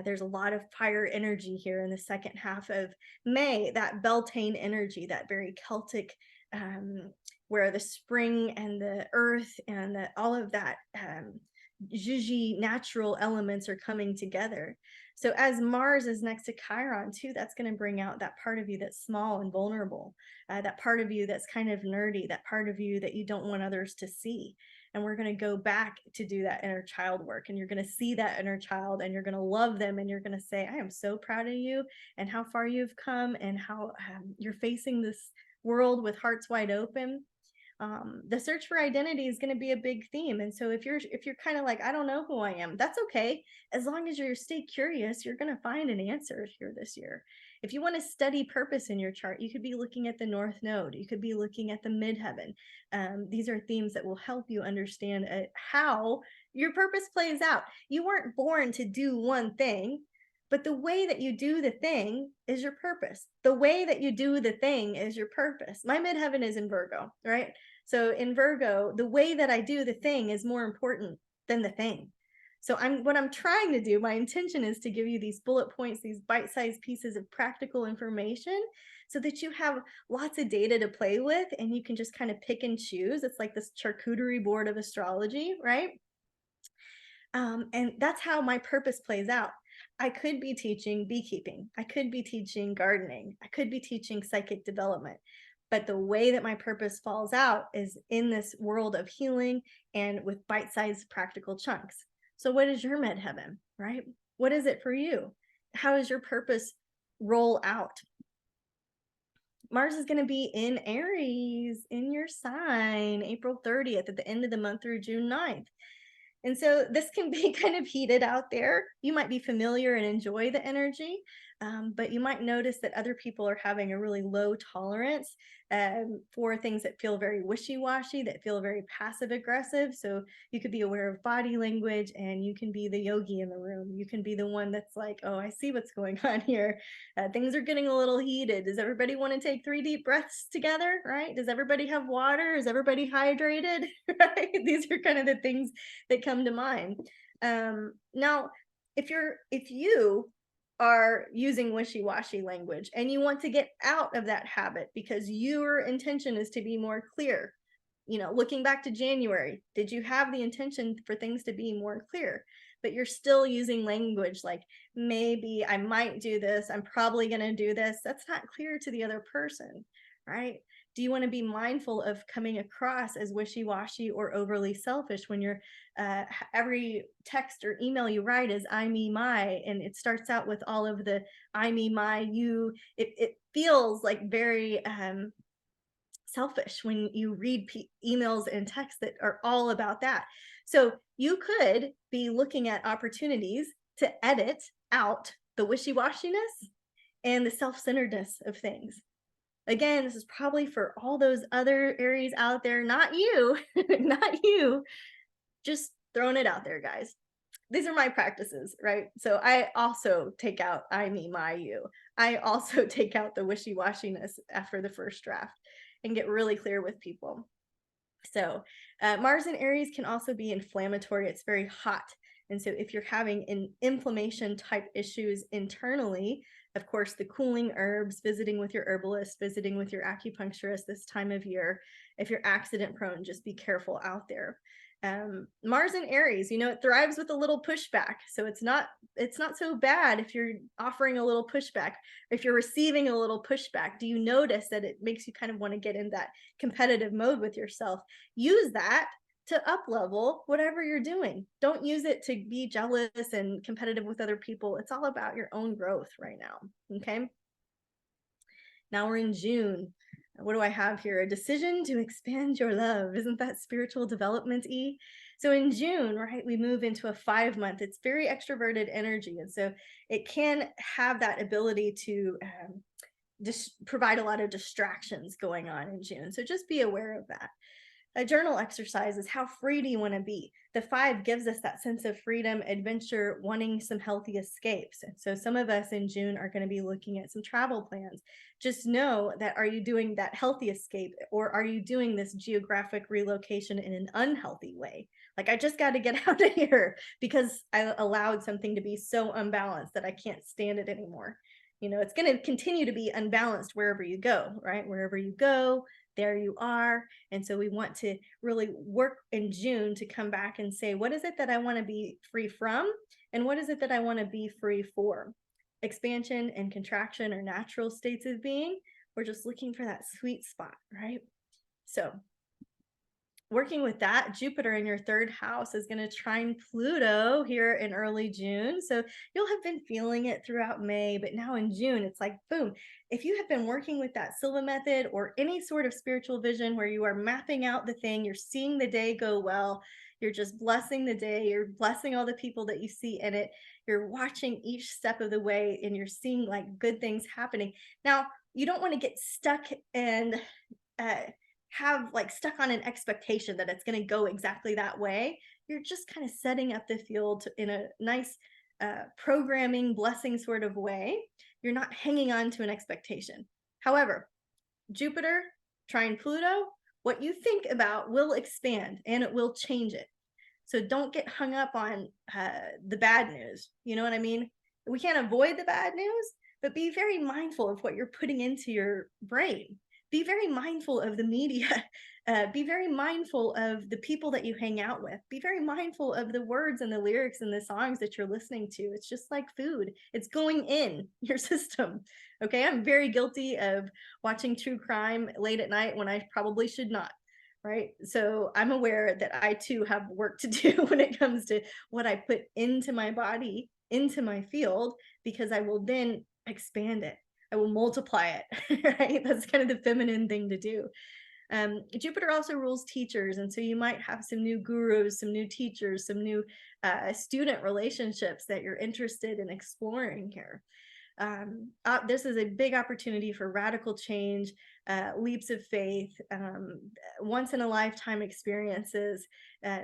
There's a lot of fire energy here in the second half of May, that Beltane energy, that very Celtic, where the spring and the earth and all of that Zhuzhi natural elements are coming together. So as Mars is next to Chiron too, that's going to bring out that part of you that's small and vulnerable, that part of you that's kind of nerdy, that part of you that you don't want others to see. And we're going to go back to do that inner child work, and you're going to see that inner child, and you're going to love them, and you're going to say, I am so proud of you and how far you've come, and how you're facing this world with hearts wide open. The search for identity is going to be a big theme. And so if you're kind of like, I don't know who I am, that's okay. As long as you stay curious, you're going to find an answer here this year. If you want to study purpose in your chart, you could be looking at the North Node. You could be looking at the midheaven. These are themes that will help you understand how your purpose plays out. You weren't born to do one thing, but the way that you do the thing is your purpose. The way that you do the thing is your purpose. My midheaven is in Virgo, right? So in Virgo, the way that I do the thing is more important than the thing. So what I'm trying to do, my intention is to give you these bullet points, these bite-sized pieces of practical information, so that you have lots of data to play with, and you can just kind of pick and choose. It's like this charcuterie board of astrology, right? And that's how my purpose plays out. I could be teaching beekeeping. I could be teaching gardening. I could be teaching psychic development. But the way that my purpose falls out is in this world of healing and with bite-sized practical chunks. So what is your midheaven, right? What is it for you? How does your purpose roll out? Mars is going to be in Aries, in your sign, April 30th, at the end of the month through June 9th. And so this can be kind of heated out there. You might be familiar and enjoy the energy, but you might notice that other people are having a really low tolerance for things that feel very wishy-washy, that feel very passive-aggressive. So you could be aware of body language, and you can be the yogi in the room. You can be the one that's like, oh, I see what's going on here. Things are getting a little heated. Does everybody want to take 3 deep breaths together, right? Does everybody have water? Is everybody hydrated? Right? These are kind of the things that come to mind. Now, if you are using wishy-washy language and you want to get out of that habit because your intention is to be more clear, looking back to January, did you have the intention for things to be more clear? But you're still using language like, maybe I might do this, I'm probably going to do this. That's not clear to the other person, right? Do you want to be mindful of coming across as wishy-washy or overly selfish when you're every text or email you write is I, me, my, and it starts out with all of the I, me, my, you. It feels like very selfish when you read emails and texts that are all about that. So you could be looking at opportunities to edit out the wishy-washiness and the self-centeredness of things. Again, this is probably for all those other Aries out there, not you, not you, just throwing it out there, guys. These are my practices, right? So I also take out I, me, my, you. I also take out the wishy-washiness after the first draft and get really clear with people. So Mars in Aries can also be inflammatory. It's very hot. And so if you're having an inflammation type issues internally, of course, the cooling herbs, visiting with your herbalist, visiting with your acupuncturist this time of year. If you're accident prone, just be careful out there. Mars in Aries, it thrives with a little pushback. So it's not so bad if you're offering a little pushback, if you're receiving a little pushback. Do you notice that it makes you kind of want to get in that competitive mode with yourself? Use that to up level whatever you're doing. Don't use it to be jealous and competitive with other people. It's all about your own growth right now. Okay. Now we're in June. What do I have here? A decision to expand your love. Isn't that spiritual development-y? So in June, right, we move into a 5-month. It's very extroverted energy. And so it can have that ability to just provide a lot of distractions going on in June. So just be aware of that. A journal exercise is how free do you want to be? The 5 gives us that sense of freedom, adventure, wanting some healthy escapes. And so some of us in June are going to be looking at some travel plans. Just know that, are you doing that healthy escape, or are you doing this geographic relocation in an unhealthy way? Like, I just got to get out of here because I allowed something to be so unbalanced that I can't stand it anymore. It's going to continue to be unbalanced wherever you go, right? Wherever you go, there you are. And so we want to really work in June to come back and say, what is it that I want to be free from? And what is it that I want to be free for? Expansion and contraction are natural states of being. We're just looking for that sweet spot, right? So working with that, Jupiter in your 3rd house is going to trine Pluto here in early June. So you'll have been feeling it throughout May, but now in June, it's like, boom. If you have been working with that Silva method or any sort of spiritual vision where you are mapping out the thing, you're seeing the day go well, you're just blessing the day, you're blessing all the people that you see in it, you're watching each step of the way, and you're seeing like good things happening. Now, you don't want to get stuck and have like stuck on an expectation that it's going to go exactly that way. You're just kind of setting up the field in a nice programming blessing sort of way. You're not hanging on to an expectation. However, Jupiter trine Pluto, what you think about will expand and it will change it. So don't get hung up on the bad news. You know what I mean? We can't avoid the bad news, but be very mindful of what you're putting into your brain. Be very mindful of the media. Be very mindful of the people that you hang out with. Be very mindful of the words and the lyrics and the songs that you're listening to. It's just like food. It's going in your system. Okay, I'm very guilty of watching true crime late at night when I probably should not. Right. So I'm aware that I too have work to do when it comes to what I put into my body, into my field, because I will then expand it. I will multiply it, right? That's kind of the feminine thing to do. Jupiter also rules teachers. And so you might have some new gurus, some new teachers, some new student relationships that you're interested in exploring here. This is a big opportunity for radical change, leaps of faith, once in a lifetime experiences.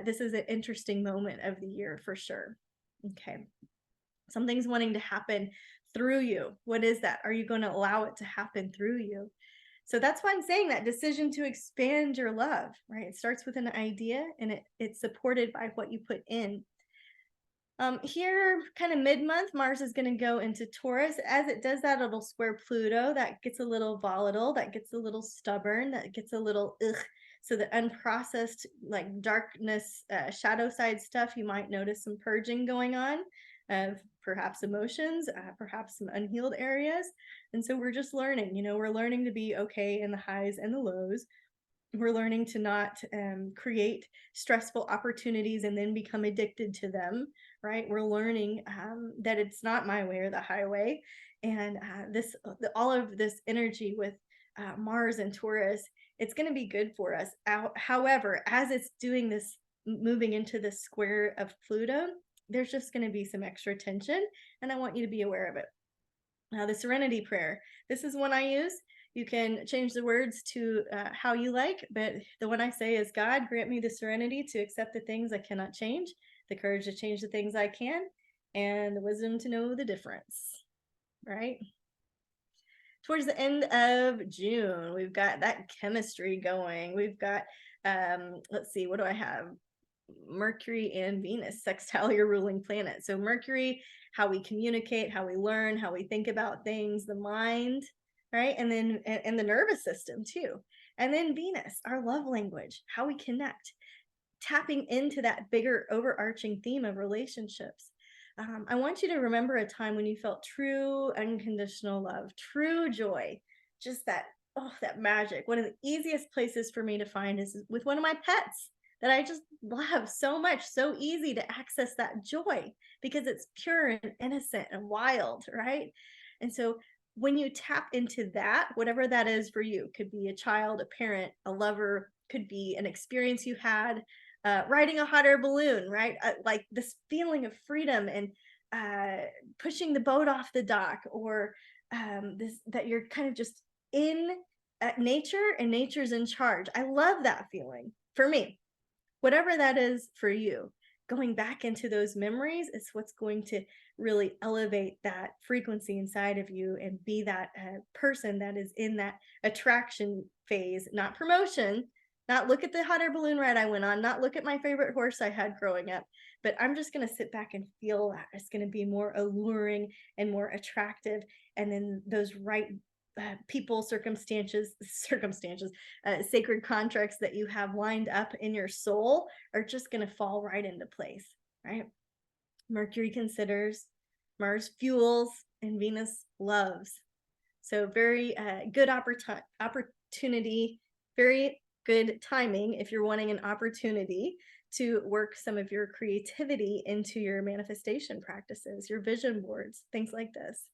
This is an interesting moment of the year for sure. Okay. Something's wanting to happen through you. What is that? Are you going to allow it to happen through you? So that's why I'm saying that decision to expand your love, right? It starts with an idea and it's supported by what you put in. Here, kind of mid-month, Mars is going to go into Taurus. As it does that, it'll square Pluto. That gets a little volatile. That gets a little stubborn. That gets a little ugh. So the unprocessed, like darkness, shadow side stuff, you might notice some purging going on of perhaps emotions, perhaps some unhealed areas. And so we're just learning, we're learning to be okay in the highs and the lows. We're learning to not create stressful opportunities and then become addicted to them, right? We're learning that it's not my way or the highway. And all of this energy with Mars and Taurus, it's going to be good for us. However, as it's doing this, moving into the square of Pluto, there's just going to be some extra tension, and I want you to be aware of it. Now, the Serenity Prayer, this is one I use. You can change the words to how you like, but the one I say is, God, grant me the serenity to accept the things I cannot change, the courage to change the things I can, and the wisdom to know the difference, right? Towards the end of June, we've got that chemistry going. We've got Let's see, what do I have? Mercury and Venus sextile your ruling planet. So Mercury, how we communicate, how we learn, how we think about things, the mind, right? And then and the nervous system too. And then Venus, our love language, how we connect, tapping into that bigger overarching theme of relationships. I want you to remember a time when you felt true unconditional love, true joy, just that, oh, that magic. One of the easiest places for me to find is with one of my pets that I just love so much, so easy to access that joy because it's pure and innocent and wild, right? And so when you tap into that, whatever that is for you, could be a child, a parent, a lover, could be an experience you had, riding a hot air balloon, right? Like this feeling of freedom and pushing the boat off the dock, or this that you're kind of just in nature and nature's in charge. I love that feeling for me. Whatever that is for you, going back into those memories is what's going to really elevate that frequency inside of you and be that person that is in that attraction phase, not promotion, not look at the hot air balloon ride I went on, not look at my favorite horse I had growing up, but I'm just going to sit back and feel that. It's going to be more alluring and more attractive. And then those right people, circumstances, sacred contracts that you have lined up in your soul are just going to fall right into place, right? Mercury considers, Mars fuels, and Venus loves. So very good opportunity, very good timing if you're wanting an opportunity to work some of your creativity into your manifestation practices, your vision boards, things like this.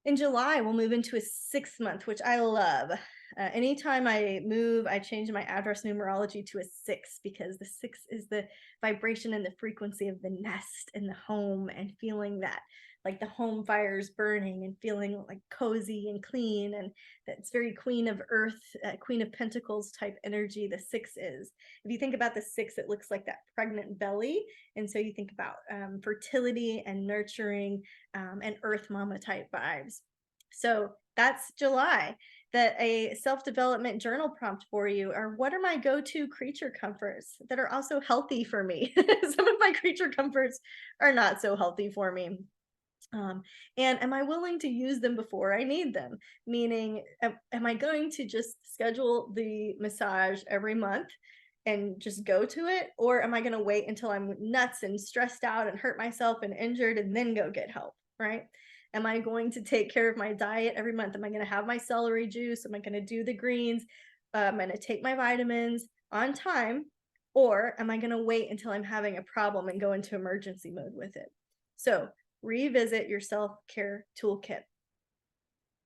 In July, we'll move into a 6th month, which I love. Anytime I move, I change my address numerology to a 6 because the 6 is the vibration and the frequency of the nest and the home, and feeling that like the home fires burning and feeling like cozy and clean. And that's very Queen of Earth, Queen of Pentacles type energy. The 6 is. If you think about the 6, it looks like that pregnant belly. And so you think about fertility and nurturing and Earth Mama type vibes. So that's July. That a self-development journal prompt for you are, what are my go-to creature comforts that are also healthy for me? Some of my creature comforts are not so healthy for me. And am I willing to use them before I need them? Meaning, am I going to just schedule the massage every month and just go to it? Or am I going to wait until I'm nuts and stressed out and hurt myself and injured and then go get help, right? Am I going to take care of my diet every month? Am I going to have my celery juice? Am I going to do the greens? Am I going to take my vitamins on time? Or am I going to wait until I'm having a problem and go into emergency mode with it? So revisit your self-care toolkit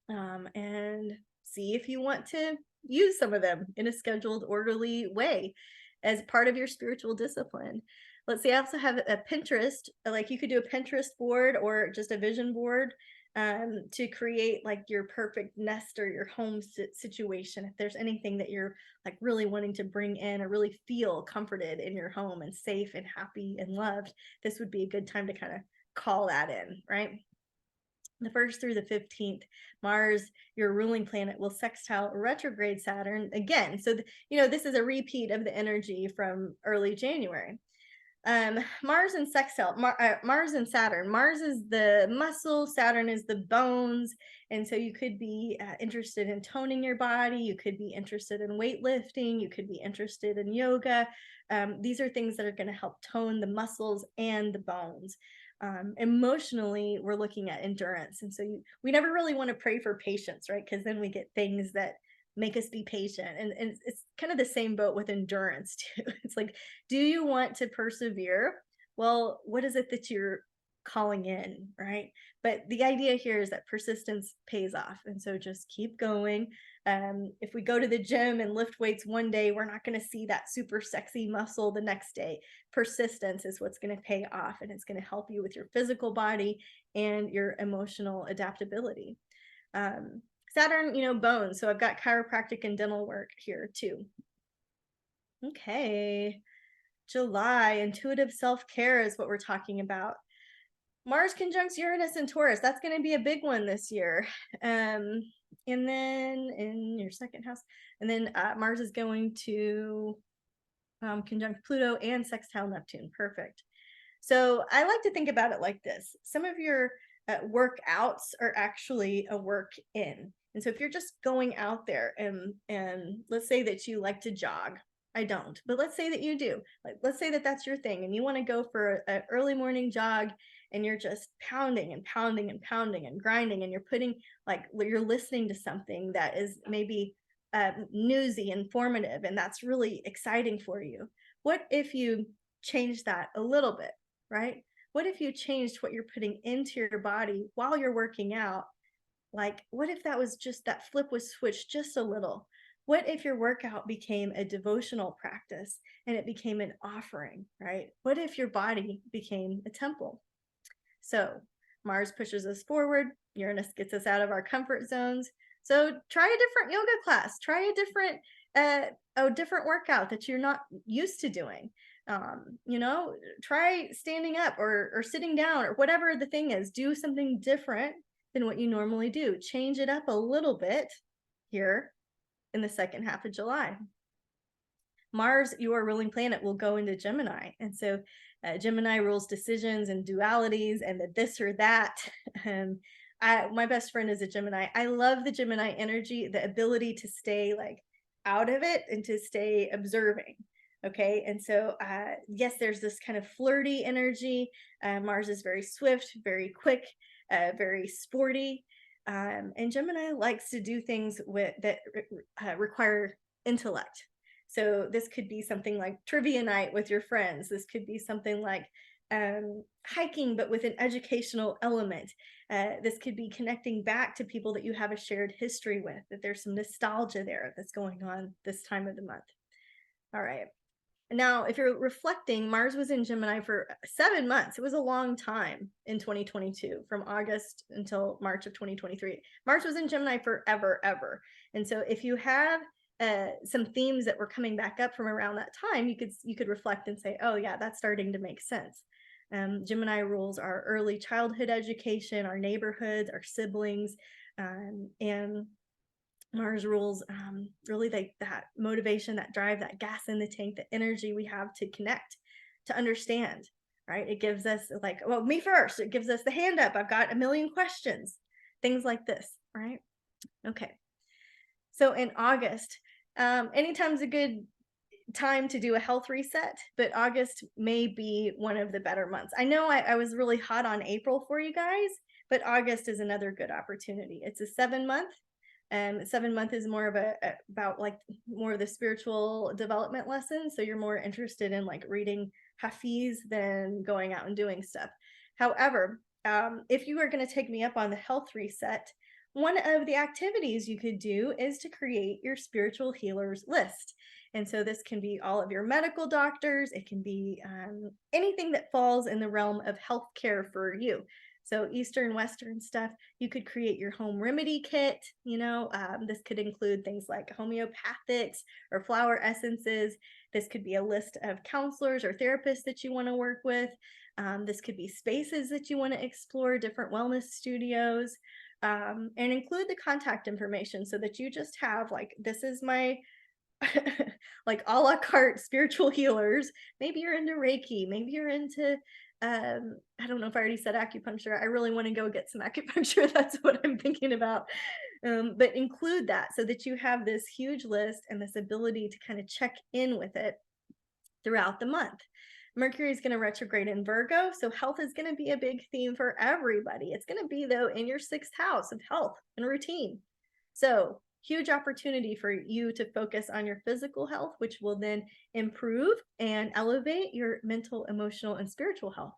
and see if you want to use some of them in a scheduled, orderly way as part of your spiritual discipline. Let's see, I also have a Pinterest, like you could do a Pinterest board or just a vision board to create like your perfect nest or your home situation. If there's anything that you're like really wanting to bring in or really feel comforted in your home and safe and happy and loved, this would be a good time to kind of call that in, right? The 1st through the 15th, Mars, your ruling planet, will sextile retrograde Saturn again. So, this is a repeat of the energy from early January. Mars and sextile, Mars and Saturn. Mars is the muscle, Saturn is the bones. And so you could be interested in toning your body. You could be interested in weightlifting. You could be interested in yoga. These are things that are going to help tone the muscles and the bones. Emotionally, we're looking at endurance. And so we never really want to pray for patience, right? Because then we get things that make us be patient. And it's kind of the same boat with endurance too. It's like, do you want to persevere? Well, what is it that you're calling in, right? But the idea here is that persistence pays off. And so just keep going. If we go to the gym and lift weights one day, we're not going to see that super sexy muscle the next day. Persistence is what's going to pay off, and it's going to help you with your physical body and your emotional adaptability. Saturn, bones. So I've got chiropractic and dental work here too. Okay. July, intuitive self-care is what we're talking about. Mars conjuncts Uranus and Taurus. That's going to be a big one this year. And then in your second house, and then Mars is going to conjunct Pluto and sextile Neptune. Perfect. So I like to think about it like this. Some of your workouts are actually a work in. And so if you're just going out there and let's say that you like to jog, I don't, but let's say that you do. Like, let's say that that's your thing and you want to go for an early morning jog and you're just pounding and pounding and pounding and grinding and you're putting, like, you're listening to something that is maybe newsy, informative, and that's really exciting for you. What if you change that a little bit, right? What if you changed what you're putting into your body while you're working out? Like, what if that was just, that flip was switched just a little? What if your workout became a devotional practice and it became an offering, right? What if your body became a temple? So Mars pushes us forward, Uranus gets us out of our comfort zones. So try a different yoga class, try a different workout that you're not used to doing. Try standing up or sitting down or whatever the thing is. Do something different than what you normally do. Change it up a little bit here in the second half of July. Mars, your ruling planet, will go into Gemini. And so Gemini rules decisions and dualities and the this or that. My best friend is a Gemini. I love the Gemini energy, the ability to stay like out of it and to stay observing. Okay. And so, yes, there's this kind of flirty energy. Mars is very swift, very quick, very sporty. And Gemini likes to do things that require intellect. So this could be something like trivia night with your friends. This could be something like hiking, but with an educational element. This could be connecting back to people that you have a shared history with, that there's some nostalgia there that's going on this time of the month. All right. Now, if you're reflecting, Mars was in Gemini for 7 months. It was a long time in 2022, from August until March of 2023. Mars was in Gemini forever, ever. And so if you have some themes that were coming back up from around that time, you could reflect and say, oh yeah, that's starting to make sense. Gemini rules our early childhood education, our neighborhoods, our siblings, and Mars rules really that motivation, that drive, that gas in the tank, the energy we have to connect, to understand, right? It gives us like, well, me first. It gives us the hand up. I've got a million questions, things like this, right? Okay. So in August, anytime's a good time to do a health reset, but August may be one of the better months. I know I was really hot on April for you guys, but August is another good opportunity. It's a 7-month. 7-month is more of about like more of the spiritual development lessons. So you're more interested in like reading Hafiz than going out and doing stuff. However, if you are going to take me up on the health reset, one of the activities you could do is to create your spiritual healers list. And so this can be all of your medical doctors. It can be anything that falls in the realm of healthcare for you. So Eastern, Western stuff. You could create your home remedy kit. This could include things like homeopathics or flower essences. This could be a list of counselors or therapists that you want to work with. This could be spaces that you want to explore, different wellness studios, and include the contact information so that you just have like, this is my like a la carte spiritual healers. Maybe you're into Reiki, maybe you're into I don't know if I already said acupuncture. I really want to go get some acupuncture. That's what I'm thinking about. But include that so that you have this huge list and this ability to kind of check in with it throughout the month. Mercury is going to retrograde in Virgo, so health is going to be a big theme for everybody. It's going to be, though, in your 6th house of health and routine. So huge opportunity for you to focus on your physical health, which will then improve and elevate your mental, emotional, and spiritual health.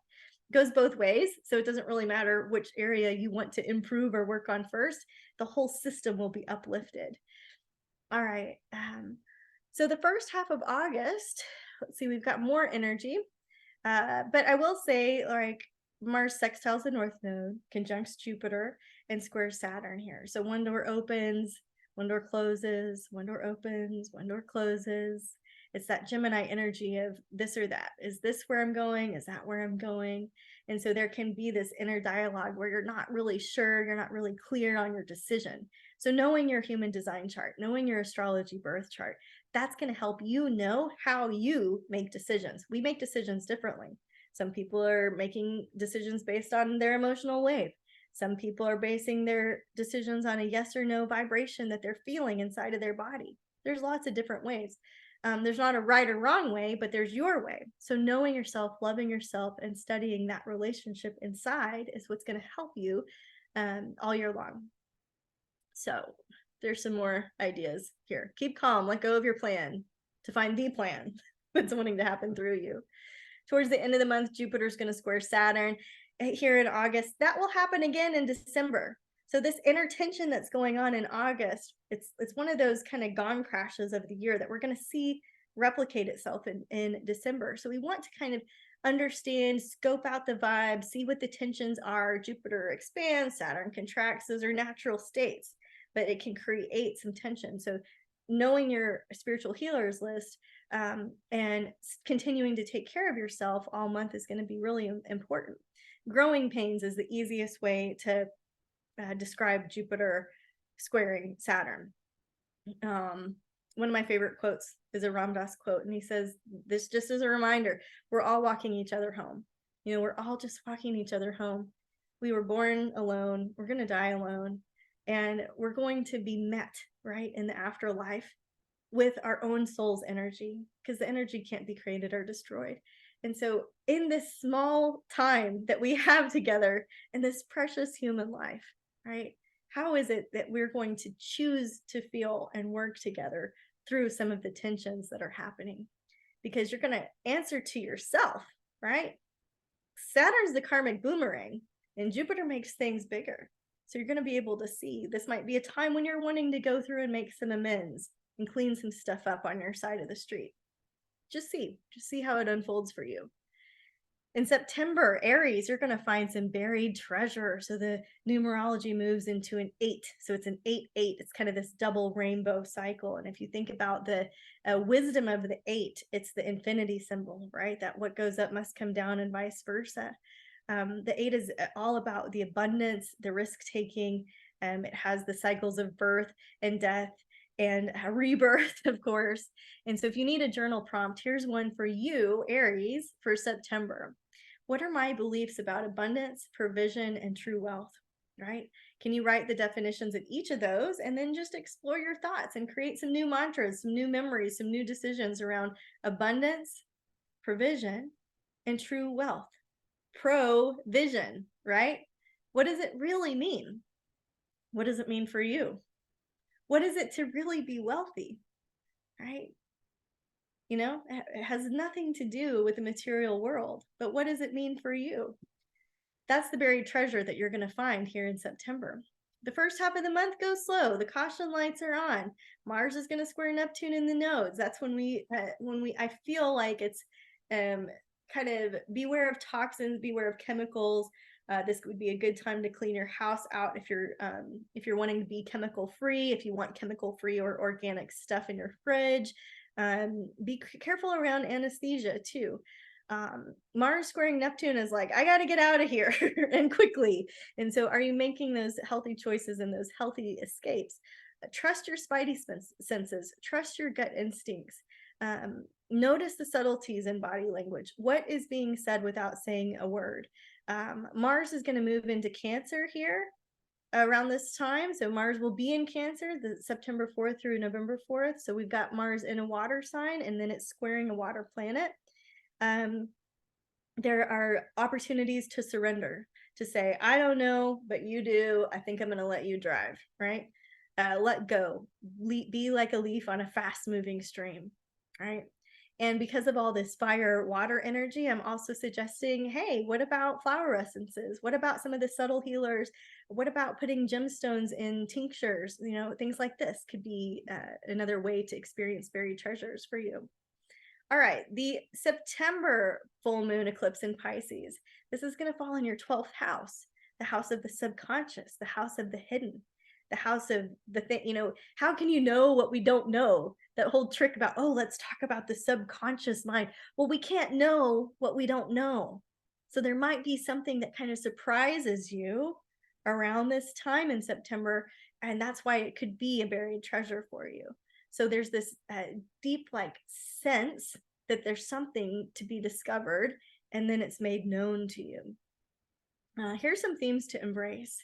It goes both ways, so it doesn't really matter which area you want to improve or work on first. The whole system will be uplifted. All right. So the first half of August, let's see, we've got more energy. But I will say, like, Mars sextiles the North Node, conjuncts Jupiter, and squares Saturn here. So one door opens, One door closes, one door opens, one door closes. It's that Gemini energy of this or that. Is this where I'm going? Is that where I'm going? And so there can be this inner dialogue where you're not really sure, you're not really clear on your decision. So knowing your human design chart, knowing your astrology birth chart, that's going to help you know how you make decisions. We make decisions differently. Some people are making decisions based on their emotional wave. Some people are basing their decisions on a yes or no vibration that they're feeling inside of their body. There's lots of different ways. There's not a right or wrong way, but there's your way. So knowing yourself, loving yourself, and studying that relationship inside is what's going to help you all year long. So there's some more ideas here. Keep calm, let go of your plan to find the plan that's wanting to happen through you. Towards the end of the month, Jupiter's going to square Saturn here in August. That will happen again in December. So this inner tension that's going on in August, it's one of those kind of gone crashes of the year that we're going to see replicate itself in December. So we want to kind of understand, scope out the vibe, see what the tensions are. Jupiter expands, Saturn contracts. Those are natural states, but it can create some tension. So knowing your spiritual healers list and continuing to take care of yourself all month is going to be really important. Growing pains is the easiest way to describe Jupiter squaring Saturn. One of my favorite quotes is a Ram Dass quote, and he says, this just as a reminder, we're all walking each other home. You know, we're all just walking each other home. We were born alone. We're going to die alone. And we're going to be met, right, in the afterlife with our own soul's energy, because the energy can't be created or destroyed. And so in this small time that we have together in this precious human life, right, how is it that we're going to choose to feel and work together through some of the tensions that are happening? Because you're going to answer to yourself, right? Saturn's the karmic boomerang, and Jupiter makes things bigger. So you're going to be able to see this might be a time when you're wanting to go through and make some amends and clean some stuff up on your side of the street. Just see how it unfolds for you. In September, Aries, you're going to find some buried treasure. So the numerology moves into an 8. So it's an 8-8. It's kind of this double rainbow cycle. And if you think about the wisdom of the 8, it's the infinity symbol, right? That what goes up must come down and vice versa. The 8 is all about the abundance, the risk-taking. It has the cycles of birth and death and rebirth, of course. And so if you need a journal prompt, here's one for you, Aries, for September. What are my beliefs about abundance, provision, and true wealth, right? Can you write the definitions of each of those and then just explore your thoughts and create some new mantras, some new memories, some new decisions around abundance, provision, and true wealth? Provision, right? What does it really mean? What does it mean for you? What is it to really be wealthy, right? You know, it has nothing to do with the material world, but what does it mean for you? That's the buried treasure that you're going to find here in September. The first half of the month goes slow. The caution lights are on. Mars is going to square Neptune in the nodes. That's when I feel like it's kind of beware of toxins, beware of chemicals. This would be a good time to clean your house out if you're wanting to be chemical free, if you want chemical free or organic stuff in your fridge. Be careful around anesthesia too. Mars squaring Neptune is like, I got to get out of here and quickly. And so are you making those healthy choices and those healthy escapes? Trust your spidey senses, trust your gut instincts. Notice the subtleties in body language. What is being said without saying a word? Mars is going to move into Cancer here around this time. So Mars will be in Cancer the September 4th through November 4th. So we've got Mars in a water sign, and then it's squaring a water planet. There are opportunities to surrender, to say, I don't know, but you do. I think I'm going to let you drive, right? Let go. Be like a leaf on a fast moving stream, right? And because of all this fire water energy, I'm also suggesting, hey, what about flower essences? What about some of the subtle healers? What about putting gemstones in tinctures? You know, things like this could be another way to experience buried treasures for you. All right, the September full moon eclipse in Pisces. This is going to fall in your 12th house, the house of the subconscious, the house of the hidden. the house of the thing, how can you know what we don't know? That whole trick about, oh, let's talk about the subconscious mind. Well, we can't know what we don't know. So there might be something that kind of surprises you around this time in September. And that's why it could be a buried treasure for you. So there's this deep sense that there's something to be discovered, and then it's made known to you. Here's some themes to embrace.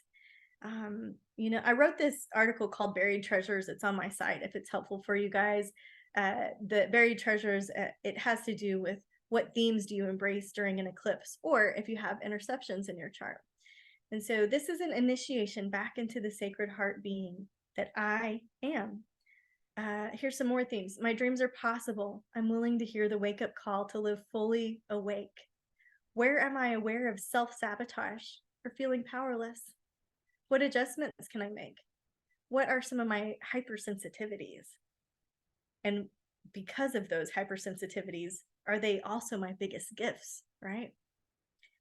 I wrote this article called Buried Treasures. It's on my site if it's helpful for you guys. The buried treasures, it has to do with what themes do you embrace during an eclipse, or if you have interceptions in your chart. And so this is an initiation back into the sacred heart being that I am. Here's some more themes. My dreams are possible. I'm willing to hear the wake-up call to live fully awake. Where am I aware of self-sabotage or feeling powerless? What adjustments can I make? What are some of my hypersensitivities? And because of those hypersensitivities, are they also my biggest gifts, right?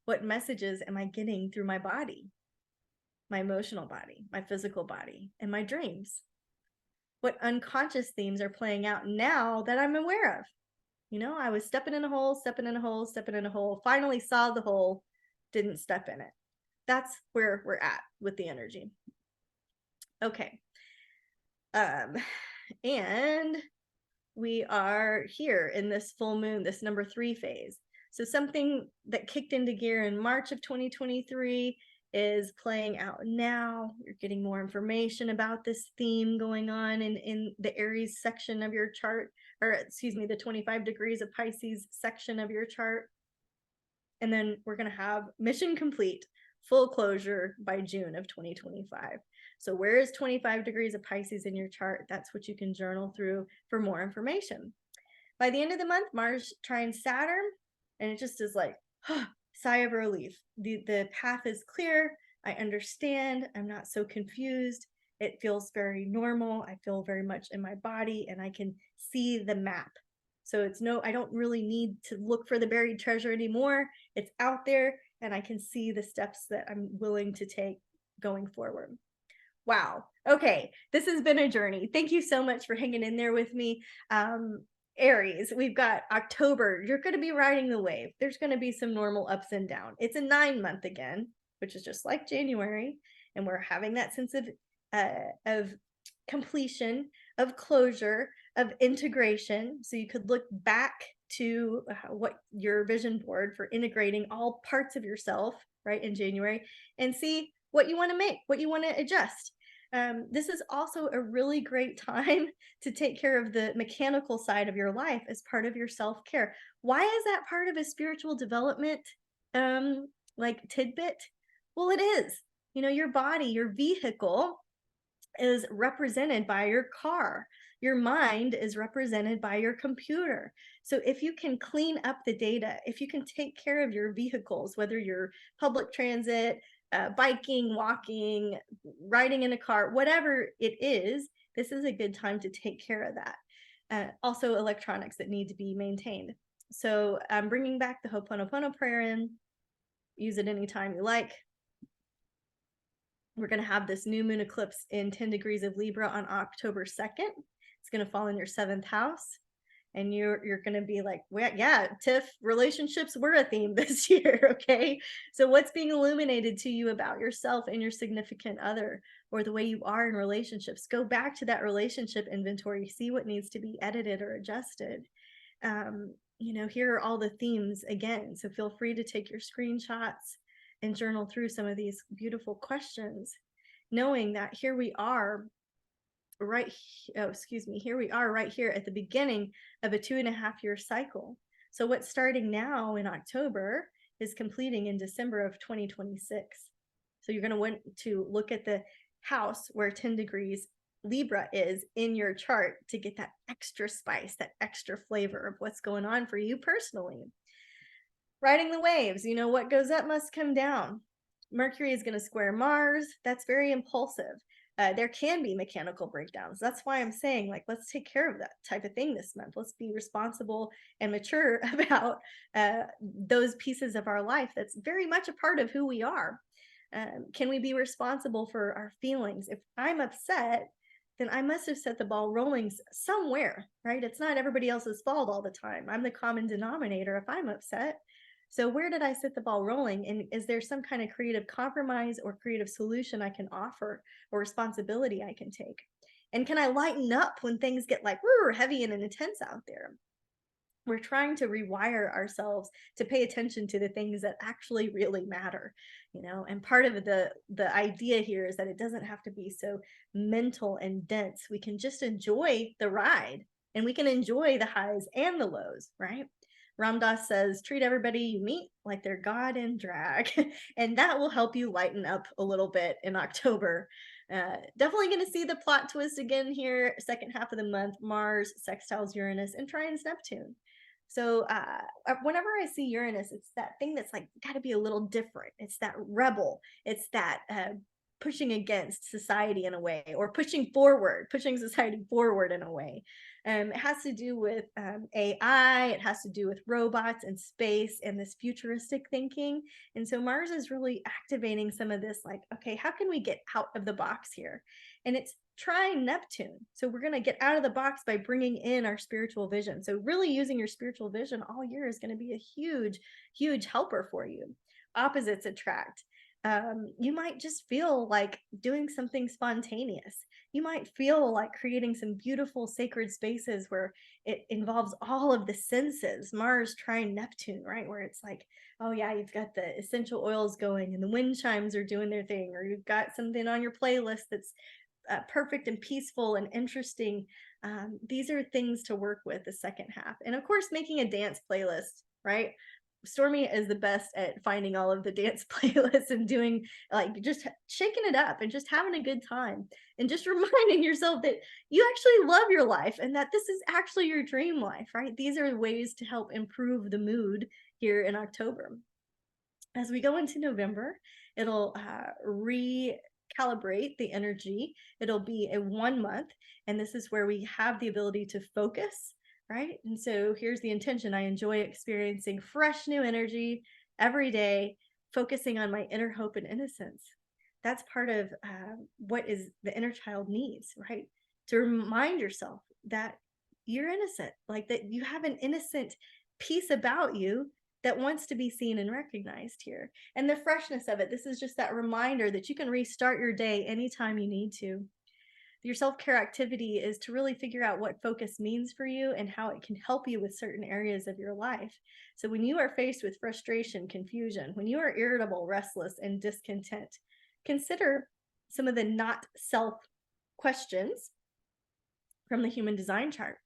What messages am I getting through my body, my emotional body, my physical body, and my dreams? What unconscious themes are playing out now that I'm aware of? I was stepping in a hole, stepping in a hole, stepping in a hole, finally saw the hole, didn't step in it. That's where we're at with the energy. Okay. And we are here in this full moon, this number 3 phase. So something that kicked into gear in March of 2023 is playing out now. You're getting more information about this theme going on in the Aries section of your chart, or excuse me, the 25 degrees of Pisces section of your chart. And then we're going to have mission complete, full closure by June of 2025. So where is 25 degrees of Pisces in your chart? That's what you can journal through for more information. By the end of the month, Mars trines Saturn, and it just is like, sigh of relief. The path is clear. I understand. I'm not so confused. It feels very normal. I feel very much in my body, and I can see the map. So I don't really need to look for the buried treasure anymore. It's out there, and I can see the steps that I'm willing to take going forward. Wow. Okay. This has been a journey. Thank you so much for hanging in there with me. Aries, we've got October. You're going to be riding the wave. There's going to be some normal ups and downs. It's a 9-month again, which is just like January. And we're having that sense of completion, of closure, of integration. So you could look back to what your vision board for integrating all parts of yourself, right, in January, and see what you want to make, what you want to adjust. This is also a really great time to take care of the mechanical side of your life as part of your self-care. Why is that part of a spiritual development tidbit? Well, it is. Your body, your vehicle is represented by your car. Your mind is represented by your computer. So if you can clean up the data, if you can take care of your vehicles, whether you're public transit, biking, walking, riding in a car, whatever it is, this is a good time to take care of that. Also electronics that need to be maintained. So I'm bringing back the Ho'oponopono prayer in. Use it anytime you like. We're going to have this new moon eclipse in 10 degrees of Libra on October 2nd. It's going to fall in your 7th house. And you're going to be like, well, yeah, Tiff, relationships were a theme this year, okay? So what's being illuminated to you about yourself and your significant other, or the way you are in relationships? Go back to that relationship inventory, see what needs to be edited or adjusted. Here are all the themes again. So feel free to take your screenshots and journal through some of these beautiful questions, knowing that here we are right here at the beginning of a 2.5-year cycle. So what's starting now in October is completing in December of 2026. So you're going to want to look at the house where 10 degrees Libra is in your chart to get that extra spice, that extra flavor of what's going on for you personally. Riding the waves, what goes up must come down. Mercury is going to square Mars. That's very impulsive. There can be mechanical breakdowns. That's why I'm saying, let's take care of that type of thing this month. Let's be responsible and mature about those pieces of our life that's very much a part of who we are. Can we be responsible for our feelings? If I'm upset, then I must have set the ball rolling somewhere, right? It's not everybody else's fault all the time. I'm the common denominator if I'm upset. So where did I set the ball rolling? And is there some kind of creative compromise or creative solution I can offer or responsibility I can take? And can I lighten up when things get like heavy and intense out there? We're trying to rewire ourselves to pay attention to the things that actually really matter, and part of the idea here is that it doesn't have to be so mental and dense. We can just enjoy the ride, and we can enjoy the highs and the lows, right? Ram Dass says, treat everybody you meet like they're God in drag. And that will help you lighten up a little bit in October. Definitely going to see the plot twist again here, second half of the month. Mars sextiles Uranus and trines Neptune. So whenever I see Uranus, it's that thing that's like got to be a little different. It's that rebel. It's that pushing against society in a way, or pushing society forward in a way. It has to do with AI. It has to do with robots and space and this futuristic thinking. And so Mars is really activating some of this, like, okay, how can we get out of the box here? And it's trine Neptune. So we're going to get out of the box by bringing in our spiritual vision. So really using your spiritual vision all year is going to be a huge, huge helper for you. Opposites attract. You might just feel like doing something spontaneous. You might feel like creating some beautiful sacred spaces where it involves all of the senses. Mars trine Neptune, right? Where it's like, oh yeah, you've got the essential oils going and the wind chimes are doing their thing, or you've got something on your playlist that's perfect and peaceful and interesting. These are things to work with the second half. And of course, making a dance playlist, right? Stormy is the best at finding all of the dance playlists and doing, like, just shaking it up and just having a good time and just reminding yourself that you actually love your life and that this is actually your dream life, right? These are ways to help improve the mood here in October. As we go into November, it'll recalibrate the energy. It'll be a 1 month, and this is where we have the ability to focus, right? And so here's the intention. I enjoy experiencing fresh new energy every day, focusing on my inner hope and innocence. That's part of what is the inner child needs, right? To remind yourself that you're innocent, like that you have an innocent piece about you that wants to be seen and recognized here. And the freshness of it, this is just that reminder that you can restart your day anytime you need to. Your self-care activity is to really figure out what focus means for you and how it can help you with certain areas of your life. So when you are faced with frustration, confusion, when you are irritable, restless, and discontent, consider some of the not self questions from the human design chart.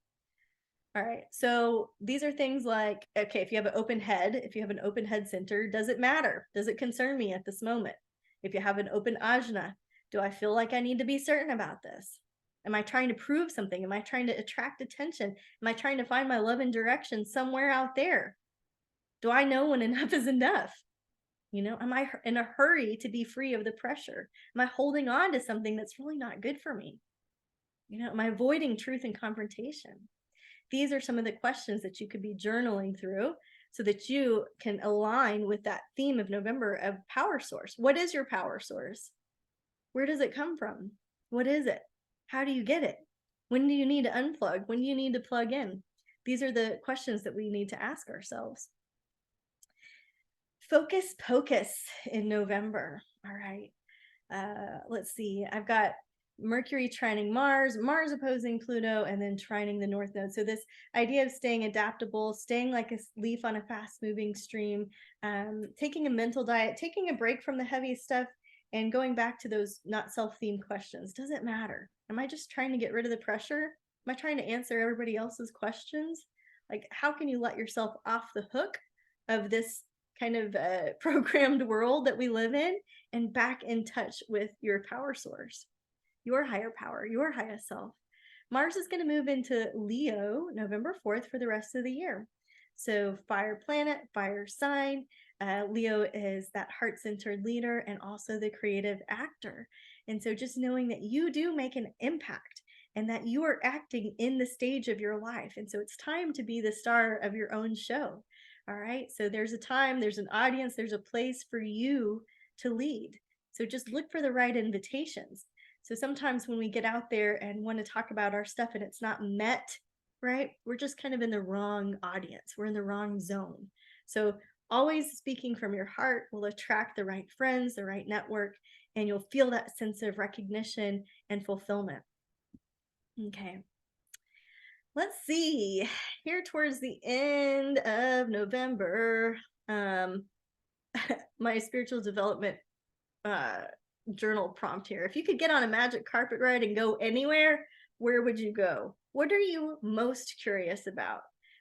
All right, so these are things like, okay, if you have an open head, if you have an open head center, does it matter? Does it concern me at this moment? If you have an open ajna, do I feel like I need to be certain about this? Am I trying to prove something? Am I trying to attract attention? Am I trying to find my love and direction somewhere out there? Do I know when enough is enough? Am I in a hurry to be free of the pressure? Am I holding on to something that's really not good for me? Am I avoiding truth and confrontation? These are some of the questions that you could be journaling through so that you can align with that theme of November of power source. What is your power source? Where does it come from? What is it? How do you get it? When do you need to unplug? When do you need to plug in? These are the questions that we need to ask ourselves. Focus pocus in November. All right. Let's see. I've got Mercury trining Mars, Mars opposing Pluto, and then trining the North Node. So this idea of staying adaptable, staying like a leaf on a fast-moving stream, taking a mental diet, taking a break from the heavy stuff, and going back to those not self-themed questions. Does it matter? Am I just trying to get rid of the pressure? Am I trying to answer everybody else's questions? Like, how can you let yourself off the hook of this kind of programmed world that we live in and back in touch with your power source? Your higher power, your highest self. Mars is going to move into Leo November 4th for the rest of the year. So fire planet, fire sign. Leo is that heart-centered leader and also the creative actor. And so just knowing that you do make an impact and that you are acting in the stage of your life. And so it's time to be the star of your own show. All right. So there's a time, there's an audience, there's a place for you to lead. So just look for the right invitations. So sometimes when we get out there and want to talk about our stuff and it's not met, right, we're just kind of in the wrong audience. We're in the wrong zone. So always speaking from your heart will attract the right friends, the right network, and you'll feel that sense of recognition and fulfillment. Okay. Let's see. Here towards the end of November, my spiritual development journal prompt here. If you could get on a magic carpet ride and go anywhere, where would you go? What are you most curious about?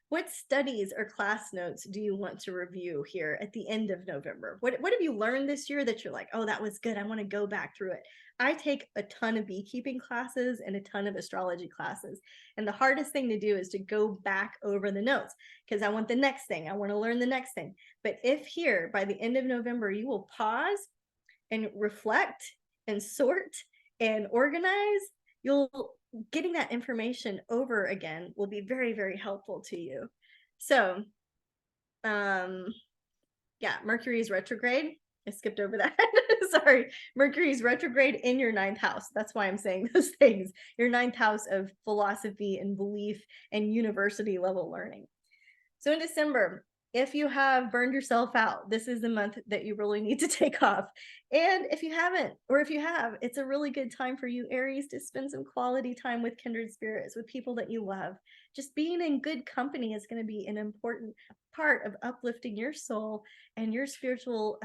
What studies or class notes do you want to review here at the end of November? What have you learned this year that you're like, oh, that was good, I want to go back through it? I take a ton of beekeeping classes and a ton of astrology classes. And the hardest thing to do is to go back over the notes because I want the next thing. I want to learn the next thing. But if here by the end of November, you will pause and reflect and sort and organize, you'll getting that information over again will be very, very helpful to you. So, yeah, Mercury's retrograde. I skipped over that. Sorry. Mercury's retrograde in your 9th house. That's why I'm saying those things. Your 9th house of philosophy and belief and university level learning. So in December, if you have burned yourself out, this is the month that you really need to take off. And if you haven't, or if you have, it's a really good time for you, Aries, to spend some quality time with kindred spirits, with people that you love. Just being in good company is going to be an important part of uplifting your soul and your spiritual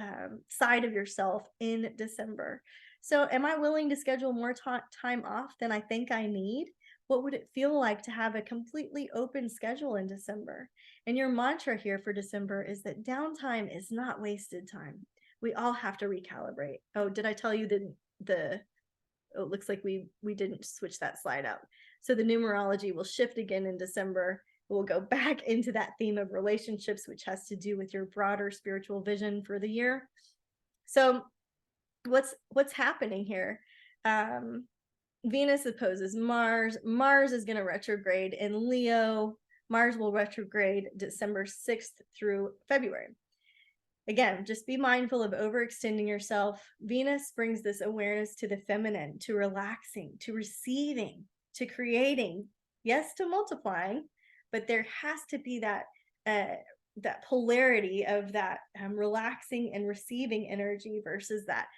side of yourself in December. So am I willing to schedule more time off than I think I need? What would it feel like to have a completely open schedule in December? And your mantra here for December is that downtime is not wasted time. We all have to recalibrate. Oh, did I tell you oh, it looks like we didn't switch that slide out. So the numerology will shift again in December. We'll go back into that theme of relationships, which has to do with your broader spiritual vision for the year. So what's happening here? Venus opposes Mars. Mars is going to retrograde in Leo. Mars will retrograde December 6th through February. Again, just be mindful of overextending yourself. Venus brings this awareness to the feminine, to relaxing, to receiving, to creating, yes, to multiplying, but there has to be that polarity of that relaxing and receiving energy versus that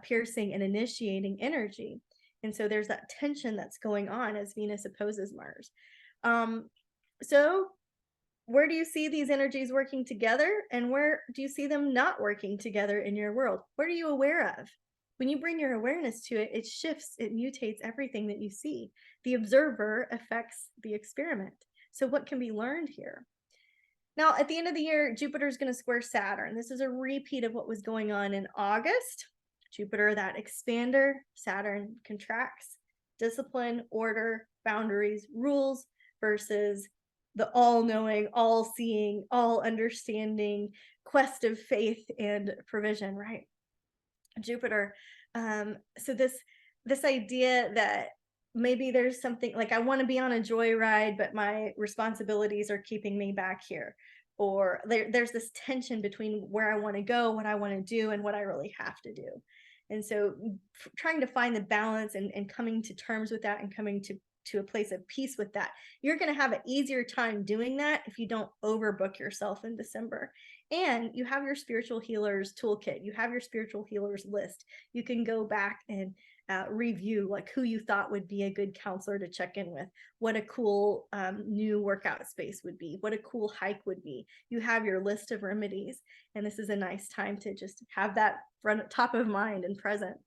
piercing and initiating energy. And so there's that tension that's going on as Venus opposes Mars. So where do you see these energies working together, and where do you see them not working together in your world? What are you aware of? When you bring your awareness to it, it shifts, it mutates everything that you see. The observer affects the experiment. So what can be learned here? Now, at the end of the year, Jupiter is going to square Saturn. This is a repeat of what was going on in August. Jupiter, that expander, Saturn contracts, discipline, order, boundaries, rules, versus the all-knowing, all-seeing, all-understanding quest of faith and provision, right? Jupiter. So this idea that maybe there's something like I want to be on a joyride, but my responsibilities are keeping me back here. Or there's this tension between where I want to go, what I want to do, and what I really have to do. And so trying to find the balance and coming to terms with that and coming to a place of peace with that. You're going to have an easier time doing that if you don't overbook yourself in December. And you have your spiritual healers toolkit. You have your spiritual healers list. You can go back and review like who you thought would be a good counselor to check in with, what a cool new workout space would be, what a cool hike would be. You have your list of remedies, and this is a nice time to just have that front top of mind and present.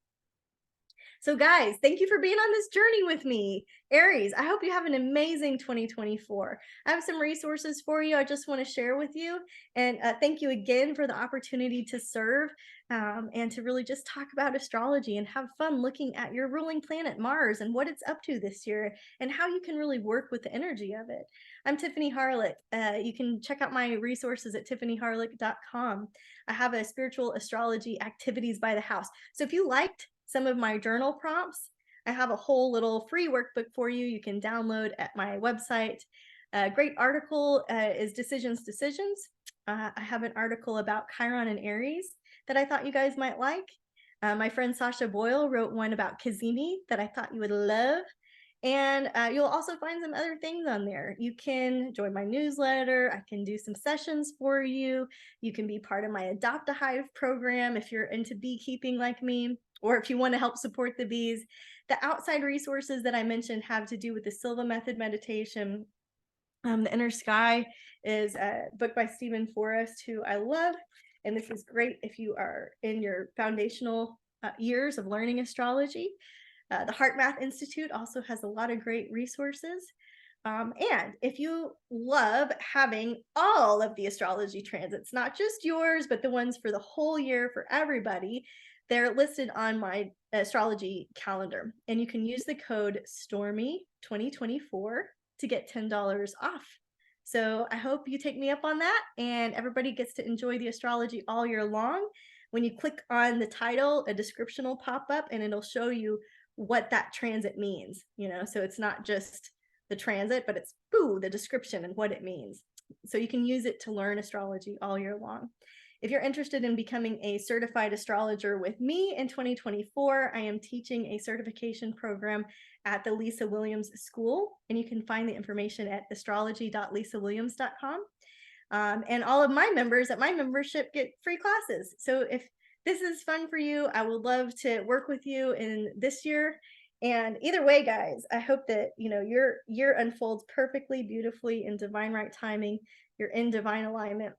So guys, thank you for being on this journey with me. Aries, I hope you have an amazing 2024. I have some resources for you I just want to share with you. And thank you again for the opportunity to serve and to really just talk about astrology and have fun looking at your ruling planet, Mars, and what it's up to this year and how you can really work with the energy of it. I'm Tiffany Harlick. You can check out my resources at tiffanyharlick.com. I have a spiritual astrology activities by the house. So if you liked some of my journal prompts, I have a whole little free workbook for you. You can download at my website. A great article is Decisions. I have an article about Chiron and Aries that I thought you guys might like. My friend Sasha Boyle wrote one about Cazimis that I thought you would love. And you'll also find some other things on there. You can join my newsletter. I can do some sessions for you. You can be part of my Adopt a Hive program if you're into beekeeping like me, or if you want to help support the bees. The outside resources that I mentioned have to do with the Silva Method meditation. The Inner Sky is a book by Stephen Forrest, who I love. And this is great if you are in your foundational years of learning astrology. The Heart Math Institute also has a lot of great resources. And if you love having all of the astrology transits, not just yours, but the ones for the whole year for everybody, they're listed on my astrology calendar. And you can use the code STORMY2024 to get $10 off. So I hope you take me up on that, and everybody gets to enjoy the astrology all year long. When you click on the title, a description will pop up and it'll show you what that transit means, so it's not just the transit, but it's the description and what it means. So you can use it to learn astrology all year long. If you're interested in becoming a certified astrologer with me in 2024, I am teaching a certification program at the Lisa Williams School, and you can find the information at astrology.lisawilliams.com. And all of my members at my membership get free classes. So if this is fun for you, I would love to work with you in this year. And either way, guys, I hope that your year unfolds perfectly, beautifully, in divine right timing. You're in divine alignment.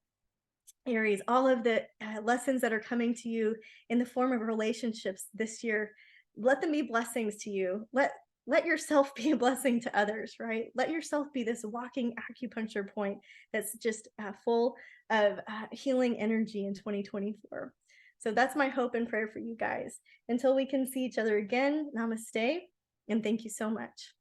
Aries, all of the lessons that are coming to you in the form of relationships this year, let them be blessings to you. Let yourself be a blessing to others, right? Let yourself be this walking acupuncture point that's just full of healing energy in 2024. So that's my hope and prayer for you guys. Until we can see each other again, namaste, and thank you so much.